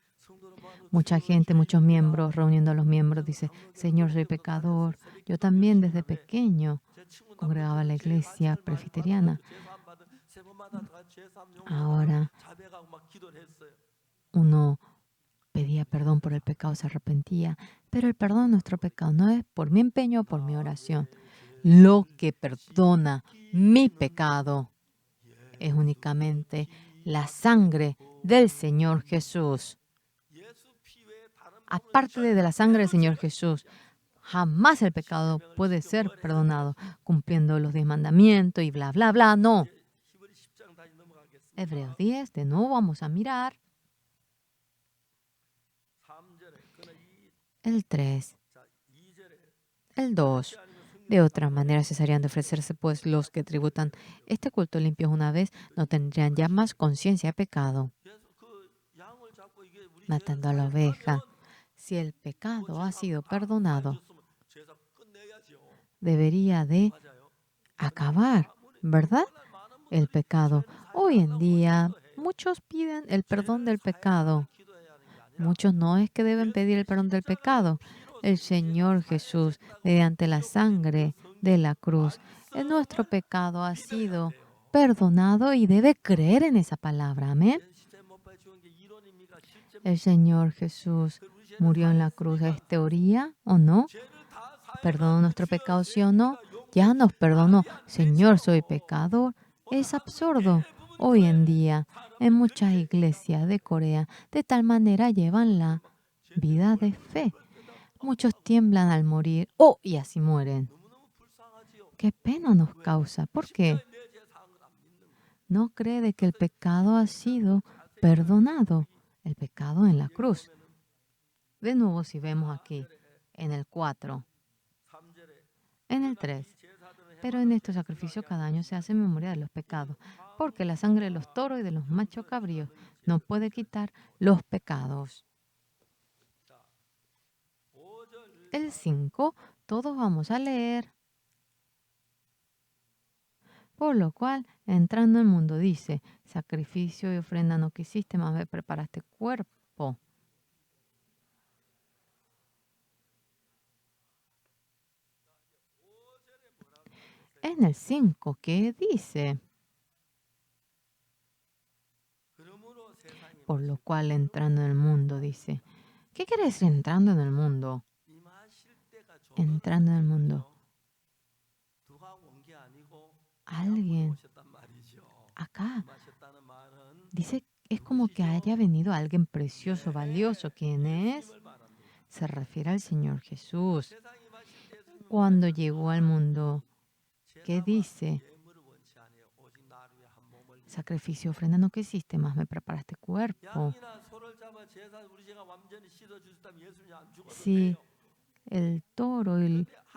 Mucha gente, muchos miembros, reuniendo a los miembros, dice, Señor, soy pecador. Yo también desde pequeño congregaba en la iglesia presbiteriana. Ahora uno pedía perdón por el pecado, se arrepentía, pero el perdón de nuestro pecado no es por mi empeño o por mi oración. Lo que perdona mi pecado es únicamente la sangre del Señor Jesús. Aparte de la sangre del Señor Jesús, jamás el pecado puede ser perdonado cumpliendo los 10 mandamientos y bla, bla, bla. No. Hebreos 10, de nuevo vamos a mirar. El 3. El 2. De otra manera cesarían de ofrecerse, pues los que tributan este culto limpios una vez no tendrían ya más conciencia de pecado. Matando a la oveja. Si el pecado ha sido perdonado, debería de acabar, ¿verdad? El pecado. Hoy en día, muchos piden el perdón del pecado. Muchos no es que deben pedir el perdón del pecado. El Señor Jesús, mediante la sangre de la cruz, en nuestro pecado ha sido perdonado y debe creer en esa palabra. Amén. El Señor Jesús murió en la cruz. ¿Es teoría o no? ¿Perdonó nuestro pecado, sí o no? Ya nos perdonó. Señor, soy pecador. Es absurdo. Hoy en día, en muchas iglesias de Corea, de tal manera llevan la vida de fe. Muchos tiemblan al morir. ¡Oh! Y así mueren. ¿Qué pena nos causa? ¿Por qué? No cree de que el pecado ha sido perdonado. El pecado en la cruz. De nuevo, si vemos aquí, en el 4, en el 3. Pero en estos sacrificios cada año se hace memoria de los pecados, porque la sangre de los toros y de los machos cabríos no puede quitar los pecados. El 5, todos vamos a leer. Por lo cual, entrando al mundo, dice, sacrificio y ofrenda no quisiste, más me preparaste cuerpo. En el 5, ¿qué dice? Por lo cual, entrando en el mundo, dice. ¿Qué quiere decir entrando en el mundo? Entrando en el mundo. Alguien acá dice, es como que haya venido alguien precioso, valioso. ¿Quién es? Se refiere al Señor Jesús. Cuando llegó al mundo, ¿qué dice? Sacrificio, ofrenda no quisiste, más me preparaste cuerpo. Si el toro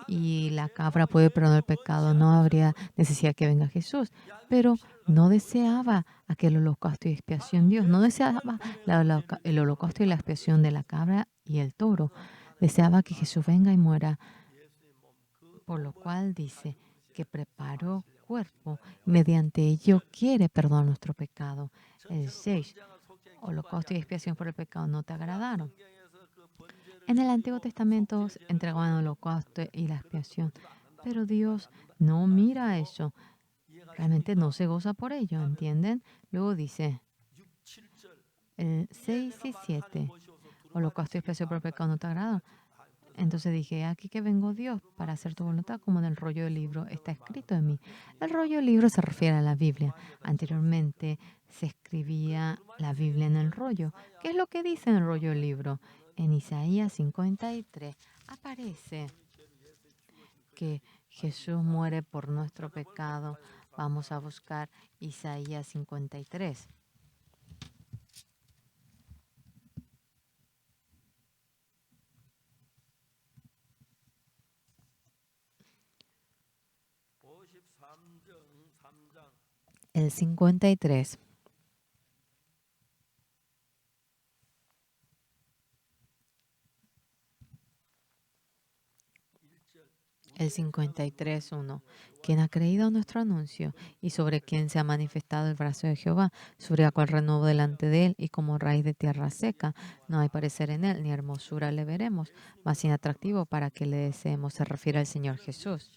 y la cabra puede perdonar el pecado, no habría necesidad que venga Jesús. Pero no deseaba aquel holocausto y expiación Dios. No deseaba el holocausto y la expiación de la cabra y el toro. Deseaba que Jesús venga y muera. Por lo cual dice que preparó cuerpo. Mediante ello quiere perdonar nuestro pecado. El 6. Holocausto y expiación por el pecado no te agradaron. En el Antiguo Testamento entregaban el holocausto y la expiación. Pero Dios no mira eso. Realmente no se goza por ello, ¿entienden? Luego dice, el 6 y 7, holocausto y expiación por el pecado no te agrada. Entonces dije, aquí que vengo Dios para hacer tu voluntad, como en el rollo del libro está escrito en mí. El rollo del libro se refiere a la Biblia. Anteriormente se escribía la Biblia en el rollo. ¿Qué es lo que dice en el rollo del libro? En Isaías 53 aparece que Jesús muere por nuestro pecado. Vamos a buscar Isaías 53. El 53. El 53:1. Quien ha creído a nuestro anuncio y sobre quien se ha manifestado el brazo de Jehová, sobre la cual renuevo delante de él y como raíz de tierra seca, no hay parecer en él, ni hermosura le veremos, más inatractivo para que le deseemos. Se refiere al Señor Jesús.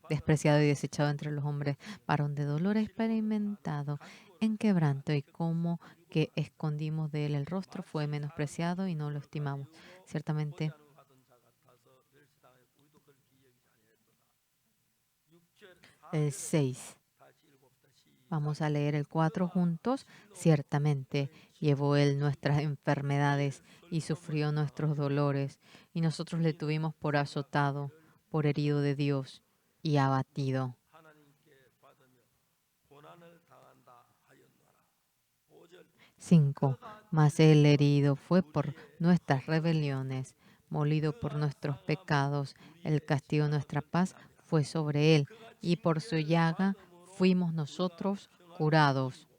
Despreciado y desechado entre los hombres, varón de dolor experimentado, en quebranto y como que escondimos de él el rostro, fue menospreciado y no lo estimamos. Ciertamente, el 6. Vamos a leer el 4 juntos. Ciertamente llevó él nuestras enfermedades y sufrió nuestros dolores, y nosotros le tuvimos por azotado, por herido de Dios y abatido. 5. Mas el herido fue por nuestras rebeliones, molido por nuestros pecados. El castigo de nuestra paz fue sobre él, y por su llaga fuimos nosotros curados.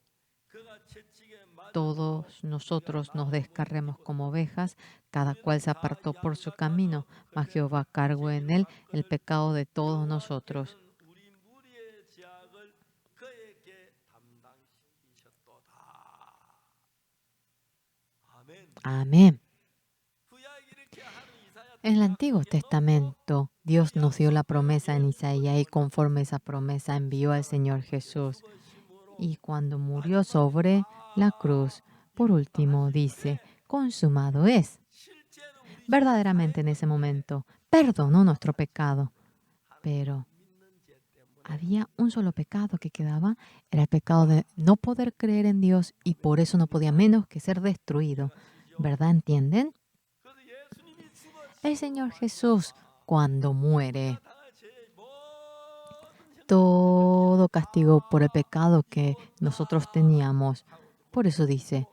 Todos nosotros nos descarremos como ovejas, cada cual se apartó por su camino, mas Jehová cargó en él el pecado de todos nosotros. Amén. En el Antiguo Testamento, Dios nos dio la promesa en Isaías y conforme esa promesa envió al Señor Jesús. Y cuando murió sobre la cruz, por último dice, consumado es. Verdaderamente en ese momento perdonó nuestro pecado. Pero había un solo pecado que quedaba, era el pecado de no poder creer en Dios y por eso no podía menos que ser destruido. ¿Verdad? ¿Entienden? El Señor Jesús, cuando muere, todo castigo por el pecado que nosotros teníamos, por eso dice,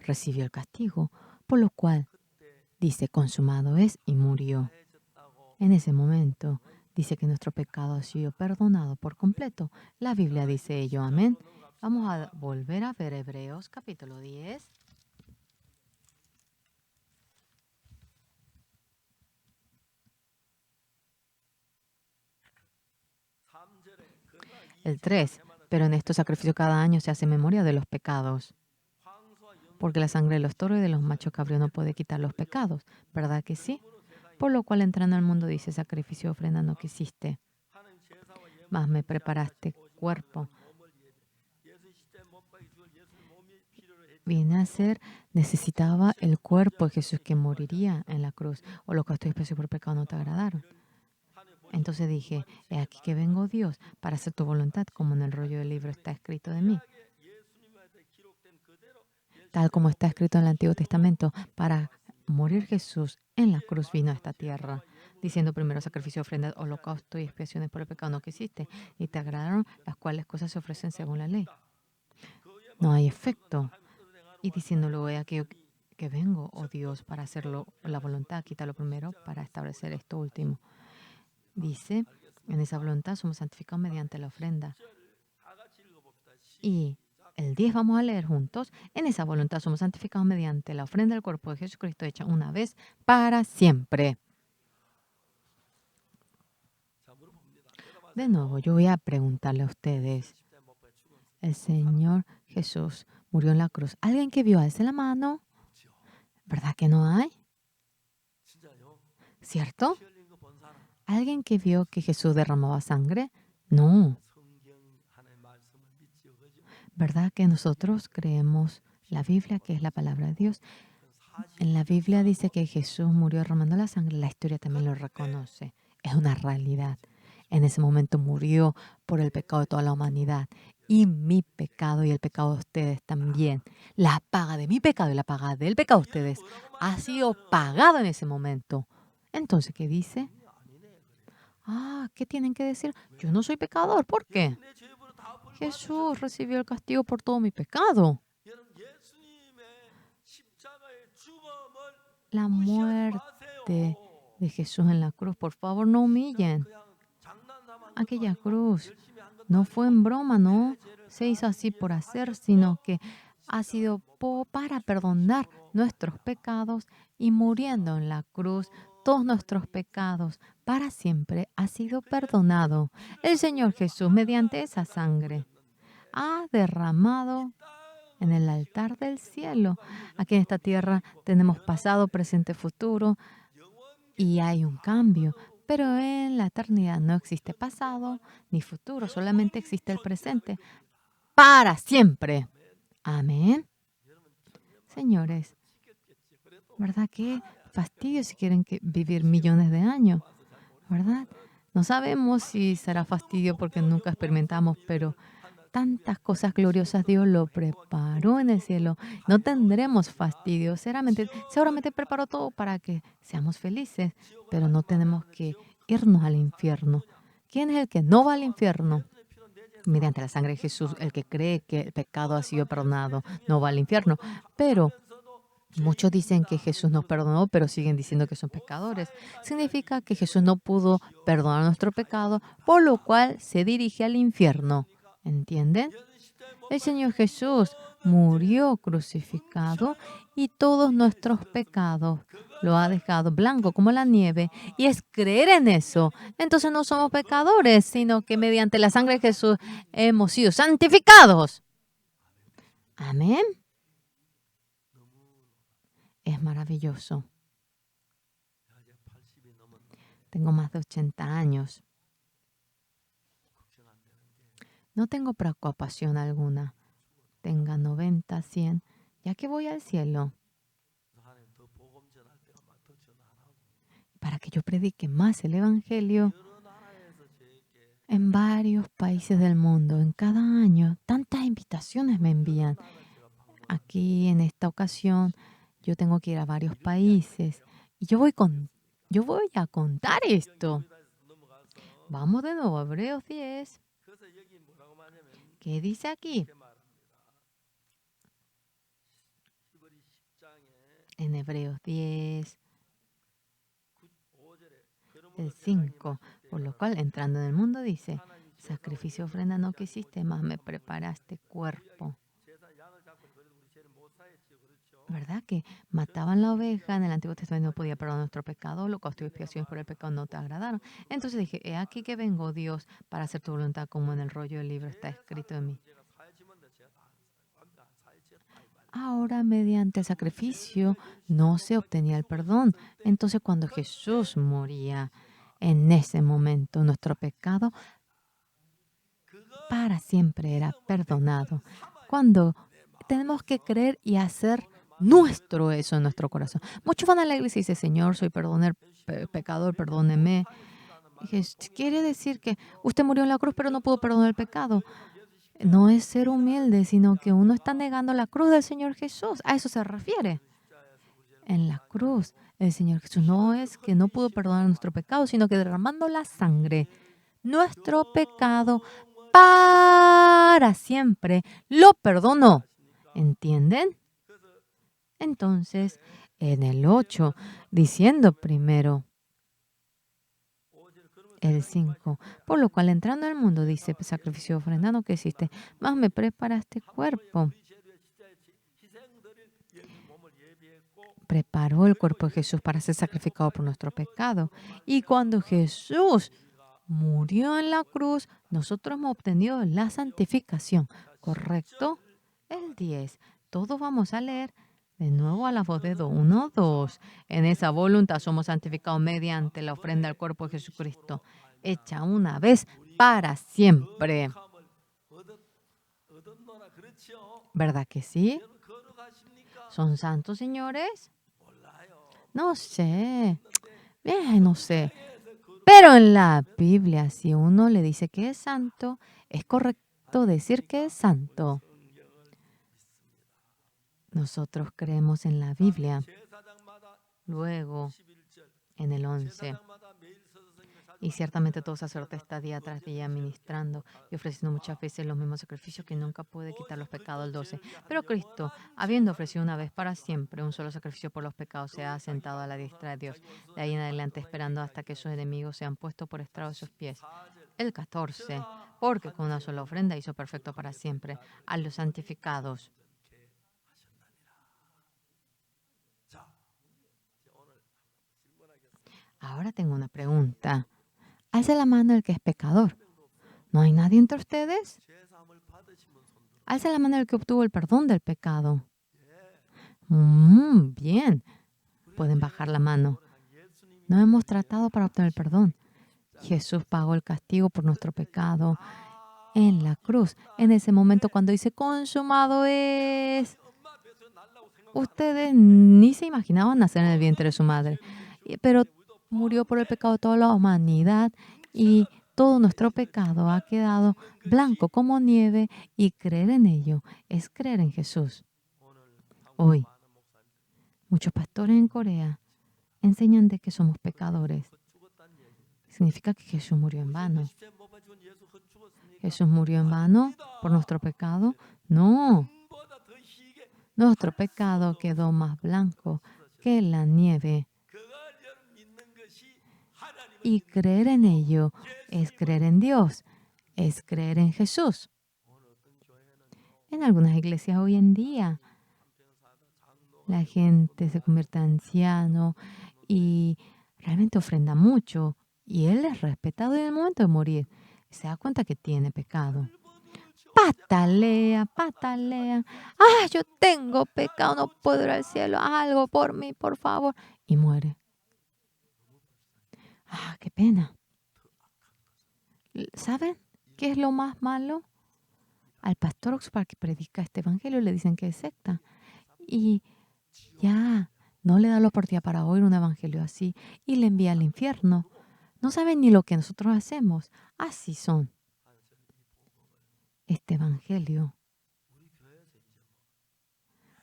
recibió el castigo, por lo cual dice, consumado es y murió. En ese momento dice que nuestro pecado ha sido perdonado por completo. La Biblia dice ello, amén. Vamos a volver a ver Hebreos capítulo 10. El 3. Pero en estos sacrificios cada año se hace memoria de los pecados. Porque la sangre de los toros y de los machos cabríos no puede quitar los pecados. ¿Verdad que sí? Por lo cual entrando al mundo dice, sacrificio y ofrenda no quisiste, mas me preparaste cuerpo. Viene a ser, necesitaba el cuerpo de Jesús que moriría en la cruz. Holocausto y expiación por pecado no te agradaron. Entonces dije, he aquí que vengo, Dios, para hacer tu voluntad, como en el rollo del libro está escrito de mí. Tal como está escrito en el Antiguo Testamento, para morir Jesús en la cruz vino a esta tierra, diciendo primero sacrificio, ofrenda, holocausto y expiaciones por el pecado no quisiste, y te agradaron las cuales cosas se ofrecen según la ley. No hay efecto. Y diciendo luego, he aquí que vengo, oh Dios, para hacerlo la voluntad, quítalo primero para establecer esto último. Dice, en esa voluntad somos santificados mediante la ofrenda. Y el 10 vamos a leer juntos. En esa voluntad somos santificados mediante la ofrenda del cuerpo de Jesucristo hecha una vez para siempre. De nuevo, yo voy a preguntarle a ustedes. El Señor Jesús murió en la cruz. ¿Alguien que vio? Alce la mano. ¿Verdad que no hay? ¿Cierto? ¿Alguien que vio que Jesús derramaba sangre? No. ¿Verdad que nosotros creemos la Biblia, que es la palabra de Dios? En la Biblia dice que Jesús murió derramando la sangre. La historia también lo reconoce. Es una realidad. En ese momento murió por el pecado de toda la humanidad. Y mi pecado y el pecado de ustedes también. La paga de mi pecado y la paga del pecado de ustedes ha sido pagada en ese momento. Entonces, ¿qué dice? ¿Qué tienen que decir? Yo no soy pecador. ¿Por qué? Jesús recibió el castigo por todo mi pecado. La muerte de Jesús en la cruz, por favor, no humillen. Aquella cruz no fue en broma, no se hizo así por hacer, sino que ha sido para perdonar nuestros pecados y muriendo en la cruz, todos nuestros pecados para siempre ha sido perdonado. El Señor Jesús, mediante esa sangre, ha derramado en el altar del cielo. Aquí en esta tierra tenemos pasado, presente, futuro y hay un cambio. Pero en la eternidad no existe pasado ni futuro, solamente existe el presente para siempre. Amén. Señores, ¿verdad qué fastidio si quieren vivir millones de años? ¿Verdad? No sabemos si será fastidio porque nunca experimentamos, pero tantas cosas gloriosas Dios lo preparó en el cielo. No tendremos fastidio. Seguramente preparó todo para que seamos felices, pero no tenemos que irnos al infierno. ¿Quién es el que no va al infierno? Mediante la sangre de Jesús, el que cree que el pecado ha sido perdonado, no va al infierno. Pero muchos dicen que Jesús nos perdonó, pero siguen diciendo que son pecadores. Significa que Jesús no pudo perdonar nuestro pecado, por lo cual se dirige al infierno. ¿Entienden? El Señor Jesús murió crucificado y todos nuestros pecados lo ha dejado blanco como la nieve. Y es creer en eso. Entonces no somos pecadores, sino que mediante la sangre de Jesús hemos sido santificados. Amén. Es maravilloso. Tengo más de 80 años. No tengo preocupación alguna. Tenga 90, 100, ya que voy al cielo. Para que yo predique más el Evangelio. en varios países del mundo, en cada año. Tantas invitaciones me envían. Aquí en esta ocasión yo tengo que ir a varios países y yo voy a contar esto. Vamos de nuevo a Hebreos 10. ¿Qué dice aquí? En Hebreos 10, el 5. Por lo cual, entrando en el mundo, dice, sacrificio ofrenda no quisiste, más me preparaste cuerpo. ¿Verdad que mataban la oveja en el Antiguo Testamento? No podía perdonar nuestro pecado, holocausto y expiaciones por el pecado no te agradaron. Entonces dije, he aquí que vengo, Dios, para hacer tu voluntad, como en el rollo del libro está escrito en mí. Ahora, mediante el sacrificio, no se obtenía el perdón. Entonces, cuando Jesús moría, en ese momento, nuestro pecado para siempre era perdonado. Cuando tenemos que creer y hacer nuestro eso en nuestro corazón. Muchos van a la iglesia y dicen, Señor, soy pecador, perdóneme. Quiere decir que usted murió en la cruz, pero no pudo perdonar el pecado. No es ser humilde, sino que uno está negando la cruz del Señor Jesús. A eso se refiere. En la cruz, el Señor Jesús no es que no pudo perdonar nuestro pecado, sino que derramando la sangre, nuestro pecado para siempre lo perdonó. ¿Entienden? Entonces, en el 8, diciendo primero el 5, por lo cual entrando al mundo, dice, sacrificio ofrendado que hiciste, más me preparaste cuerpo. Preparó el cuerpo de Jesús para ser sacrificado por nuestro pecado. Y cuando Jesús murió en la cruz, nosotros hemos obtenido la santificación. ¿Correcto? El 10. Todos vamos a leer de nuevo a la voz de 1, 2. En esa voluntad somos santificados mediante la ofrenda al cuerpo de Jesucristo, hecha una vez para siempre. ¿Verdad que sí? ¿Son santos, señores? No sé. No sé. Pero en la Biblia, si uno le dice que es santo, es correcto decir que es santo. Nosotros creemos en la Biblia. Luego, en el 11. Y ciertamente todo sacerdote está día tras día ministrando y ofreciendo muchas veces los mismos sacrificios que nunca puede quitar los pecados. El 12. Pero Cristo, habiendo ofrecido una vez para siempre un solo sacrificio por los pecados, se ha sentado a la diestra de Dios. De ahí en adelante esperando hasta que sus enemigos sean puestos por estrado de sus pies. El 14. Porque con una sola ofrenda hizo perfecto para siempre a los santificados. Ahora tengo una pregunta. Alza la mano el que es pecador. ¿No hay nadie entre ustedes? Alza la mano el que obtuvo el perdón del pecado. Bien. Pueden bajar la mano. No hemos tratado para obtener el perdón. Jesús pagó el castigo por nuestro pecado en la cruz. En ese momento cuando dice, consumado es. Ustedes ni se imaginaban nacer en el vientre de su madre. Pero murió por el pecado de toda la humanidad y todo nuestro pecado ha quedado blanco como nieve y creer en ello es creer en Jesús. Hoy, muchos pastores en Corea enseñan de que somos pecadores. Significa que Jesús murió en vano. ¿Jesús murió en vano por nuestro pecado? No. Nuestro pecado quedó más blanco que la nieve. Y creer en ello es creer en Dios, es creer en Jesús. En algunas iglesias hoy en día, la gente se convierte en anciano y realmente ofrenda mucho. Y él es respetado en el momento de morir. Se da cuenta que tiene pecado. Patalea, patalea. Yo tengo pecado, no puedo ir al cielo. Haz algo por mí, por favor. Y muere. Qué pena. ¿Saben qué es lo más malo? Al pastor Oxford que predica este evangelio le dicen que es secta. Y ya no le da la oportunidad para oír un evangelio así y le envía al infierno. No saben ni lo que nosotros hacemos. Así son. Este evangelio.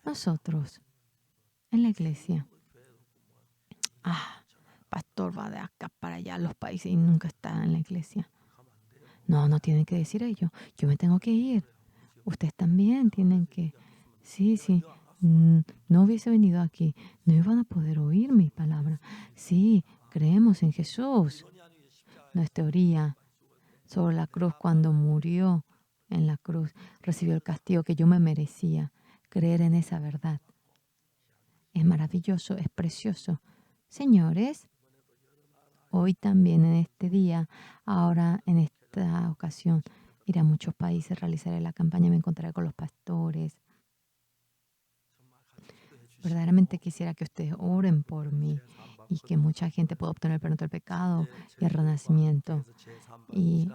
Nosotros, en la iglesia. Pastor va de acá para allá a los países y nunca está en la iglesia. No, no tienen que decir ello. Yo me tengo que ir. Ustedes también tienen que. Sí, sí. No hubiese venido aquí. No iban a poder oír mi palabra. Sí, creemos en Jesús. No es teoría. Sobre la cruz, cuando murió en la cruz, recibió el castigo que yo me merecía. Creer en esa verdad. Es maravilloso, es precioso. Señores, hoy también en este día, ahora en esta ocasión, iré a muchos países, realizaré la campaña, me encontraré con los pastores. Verdaderamente quisiera que ustedes oren por mí y que mucha gente pueda obtener el perdón del pecado y el renacimiento. Y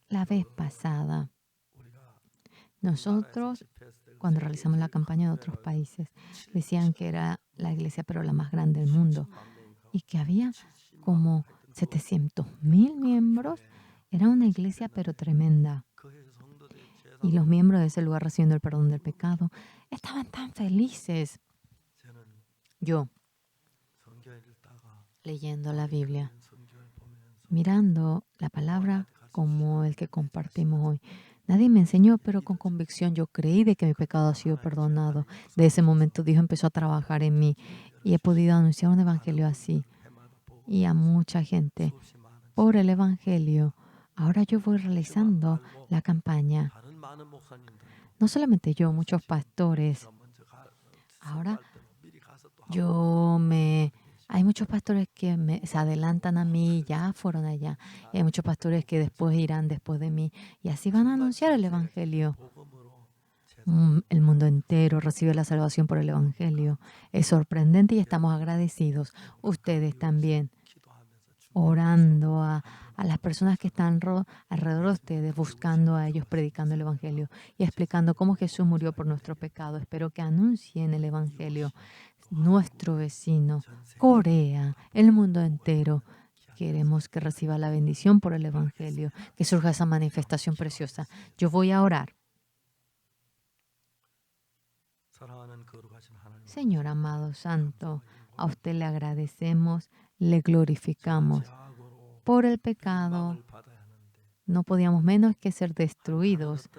la vez pasada, nosotros, cuando realizamos la campaña en otros países, decían que era la iglesia, pero la más grande del mundo, y que había como 700,000 miembros. Era una iglesia, pero tremenda. Y los miembros de ese lugar recibiendo el perdón del pecado estaban tan felices. Yo, leyendo la Biblia, mirando la palabra como el que compartimos hoy. Nadie me enseñó, pero con convicción yo creí de que mi pecado ha sido perdonado. De ese momento Dios empezó a trabajar en mí y he podido anunciar un evangelio así. Y a mucha gente por el evangelio. Ahora yo voy realizando la campaña. No solamente yo, muchos pastores. Ahora hay muchos pastores que se adelantan a mí, ya fueron allá. Y hay muchos pastores que después irán después de mí. Y así van a anunciar el evangelio. El mundo entero recibe la salvación por el evangelio. Es sorprendente y estamos agradecidos. Ustedes también, orando a las personas que están alrededor de ustedes, buscando a ellos, predicando el evangelio y explicando cómo Jesús murió por nuestro pecado. Espero que anuncien el evangelio. Nuestro vecino, Corea, el mundo entero. Queremos que reciba la bendición por el evangelio, que surja esa manifestación preciosa. Yo voy a orar. Señor amado santo, a usted le agradecemos, le glorificamos. Por el pecado no podíamos menos que ser destruidos,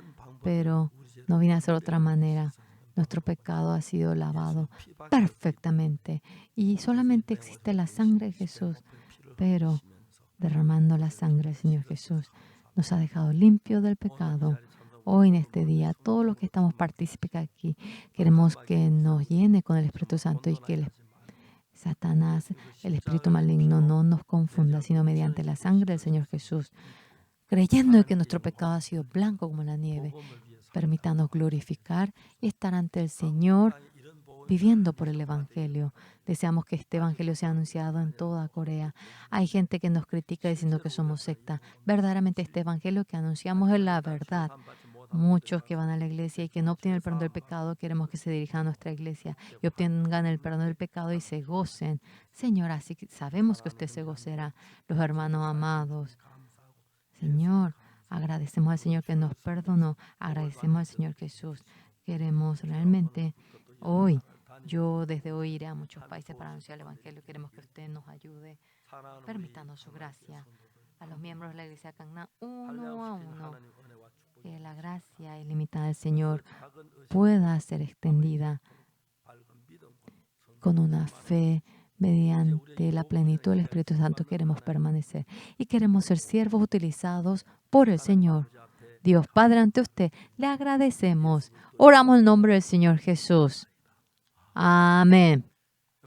pero no vino a ser otra manera. Nuestro pecado ha sido lavado perfectamente y solamente existe la sangre de Jesús, pero derramando la sangre del Señor Jesús nos ha dejado limpio del pecado. Hoy en este día, todos los que estamos partícipes aquí, queremos que nos llene con el Espíritu Santo y que Satanás, el espíritu maligno, no nos confunda, sino mediante la sangre del Señor Jesús, creyendo que nuestro pecado ha sido blanco como la nieve. Permítanos glorificar y estar ante el Señor viviendo por el Evangelio. Deseamos que este Evangelio sea anunciado en toda Corea. Hay gente que nos critica diciendo que somos secta. Verdaderamente este Evangelio que anunciamos es la verdad. Muchos que van a la iglesia y que no obtienen el perdón del pecado, queremos que se dirijan a nuestra iglesia y obtengan el perdón del pecado y se gocen. Señor, así que sabemos que usted se gozará. Los hermanos amados, Señor, agradecemos al Señor que nos perdonó. Agradecemos al Señor Jesús. Queremos realmente hoy, yo desde hoy iré a muchos países para anunciar el Evangelio. Queremos que usted nos ayude. Permítanos su gracia a los miembros de la Iglesia Cagna, uno a uno. Que la gracia ilimitada del Señor pueda ser extendida con una fe mediante la plenitud del Espíritu Santo. Queremos permanecer y queremos ser siervos utilizados por el Señor. Dios Padre, ante usted le agradecemos. Oramos en nombre del Señor Jesús. Amén.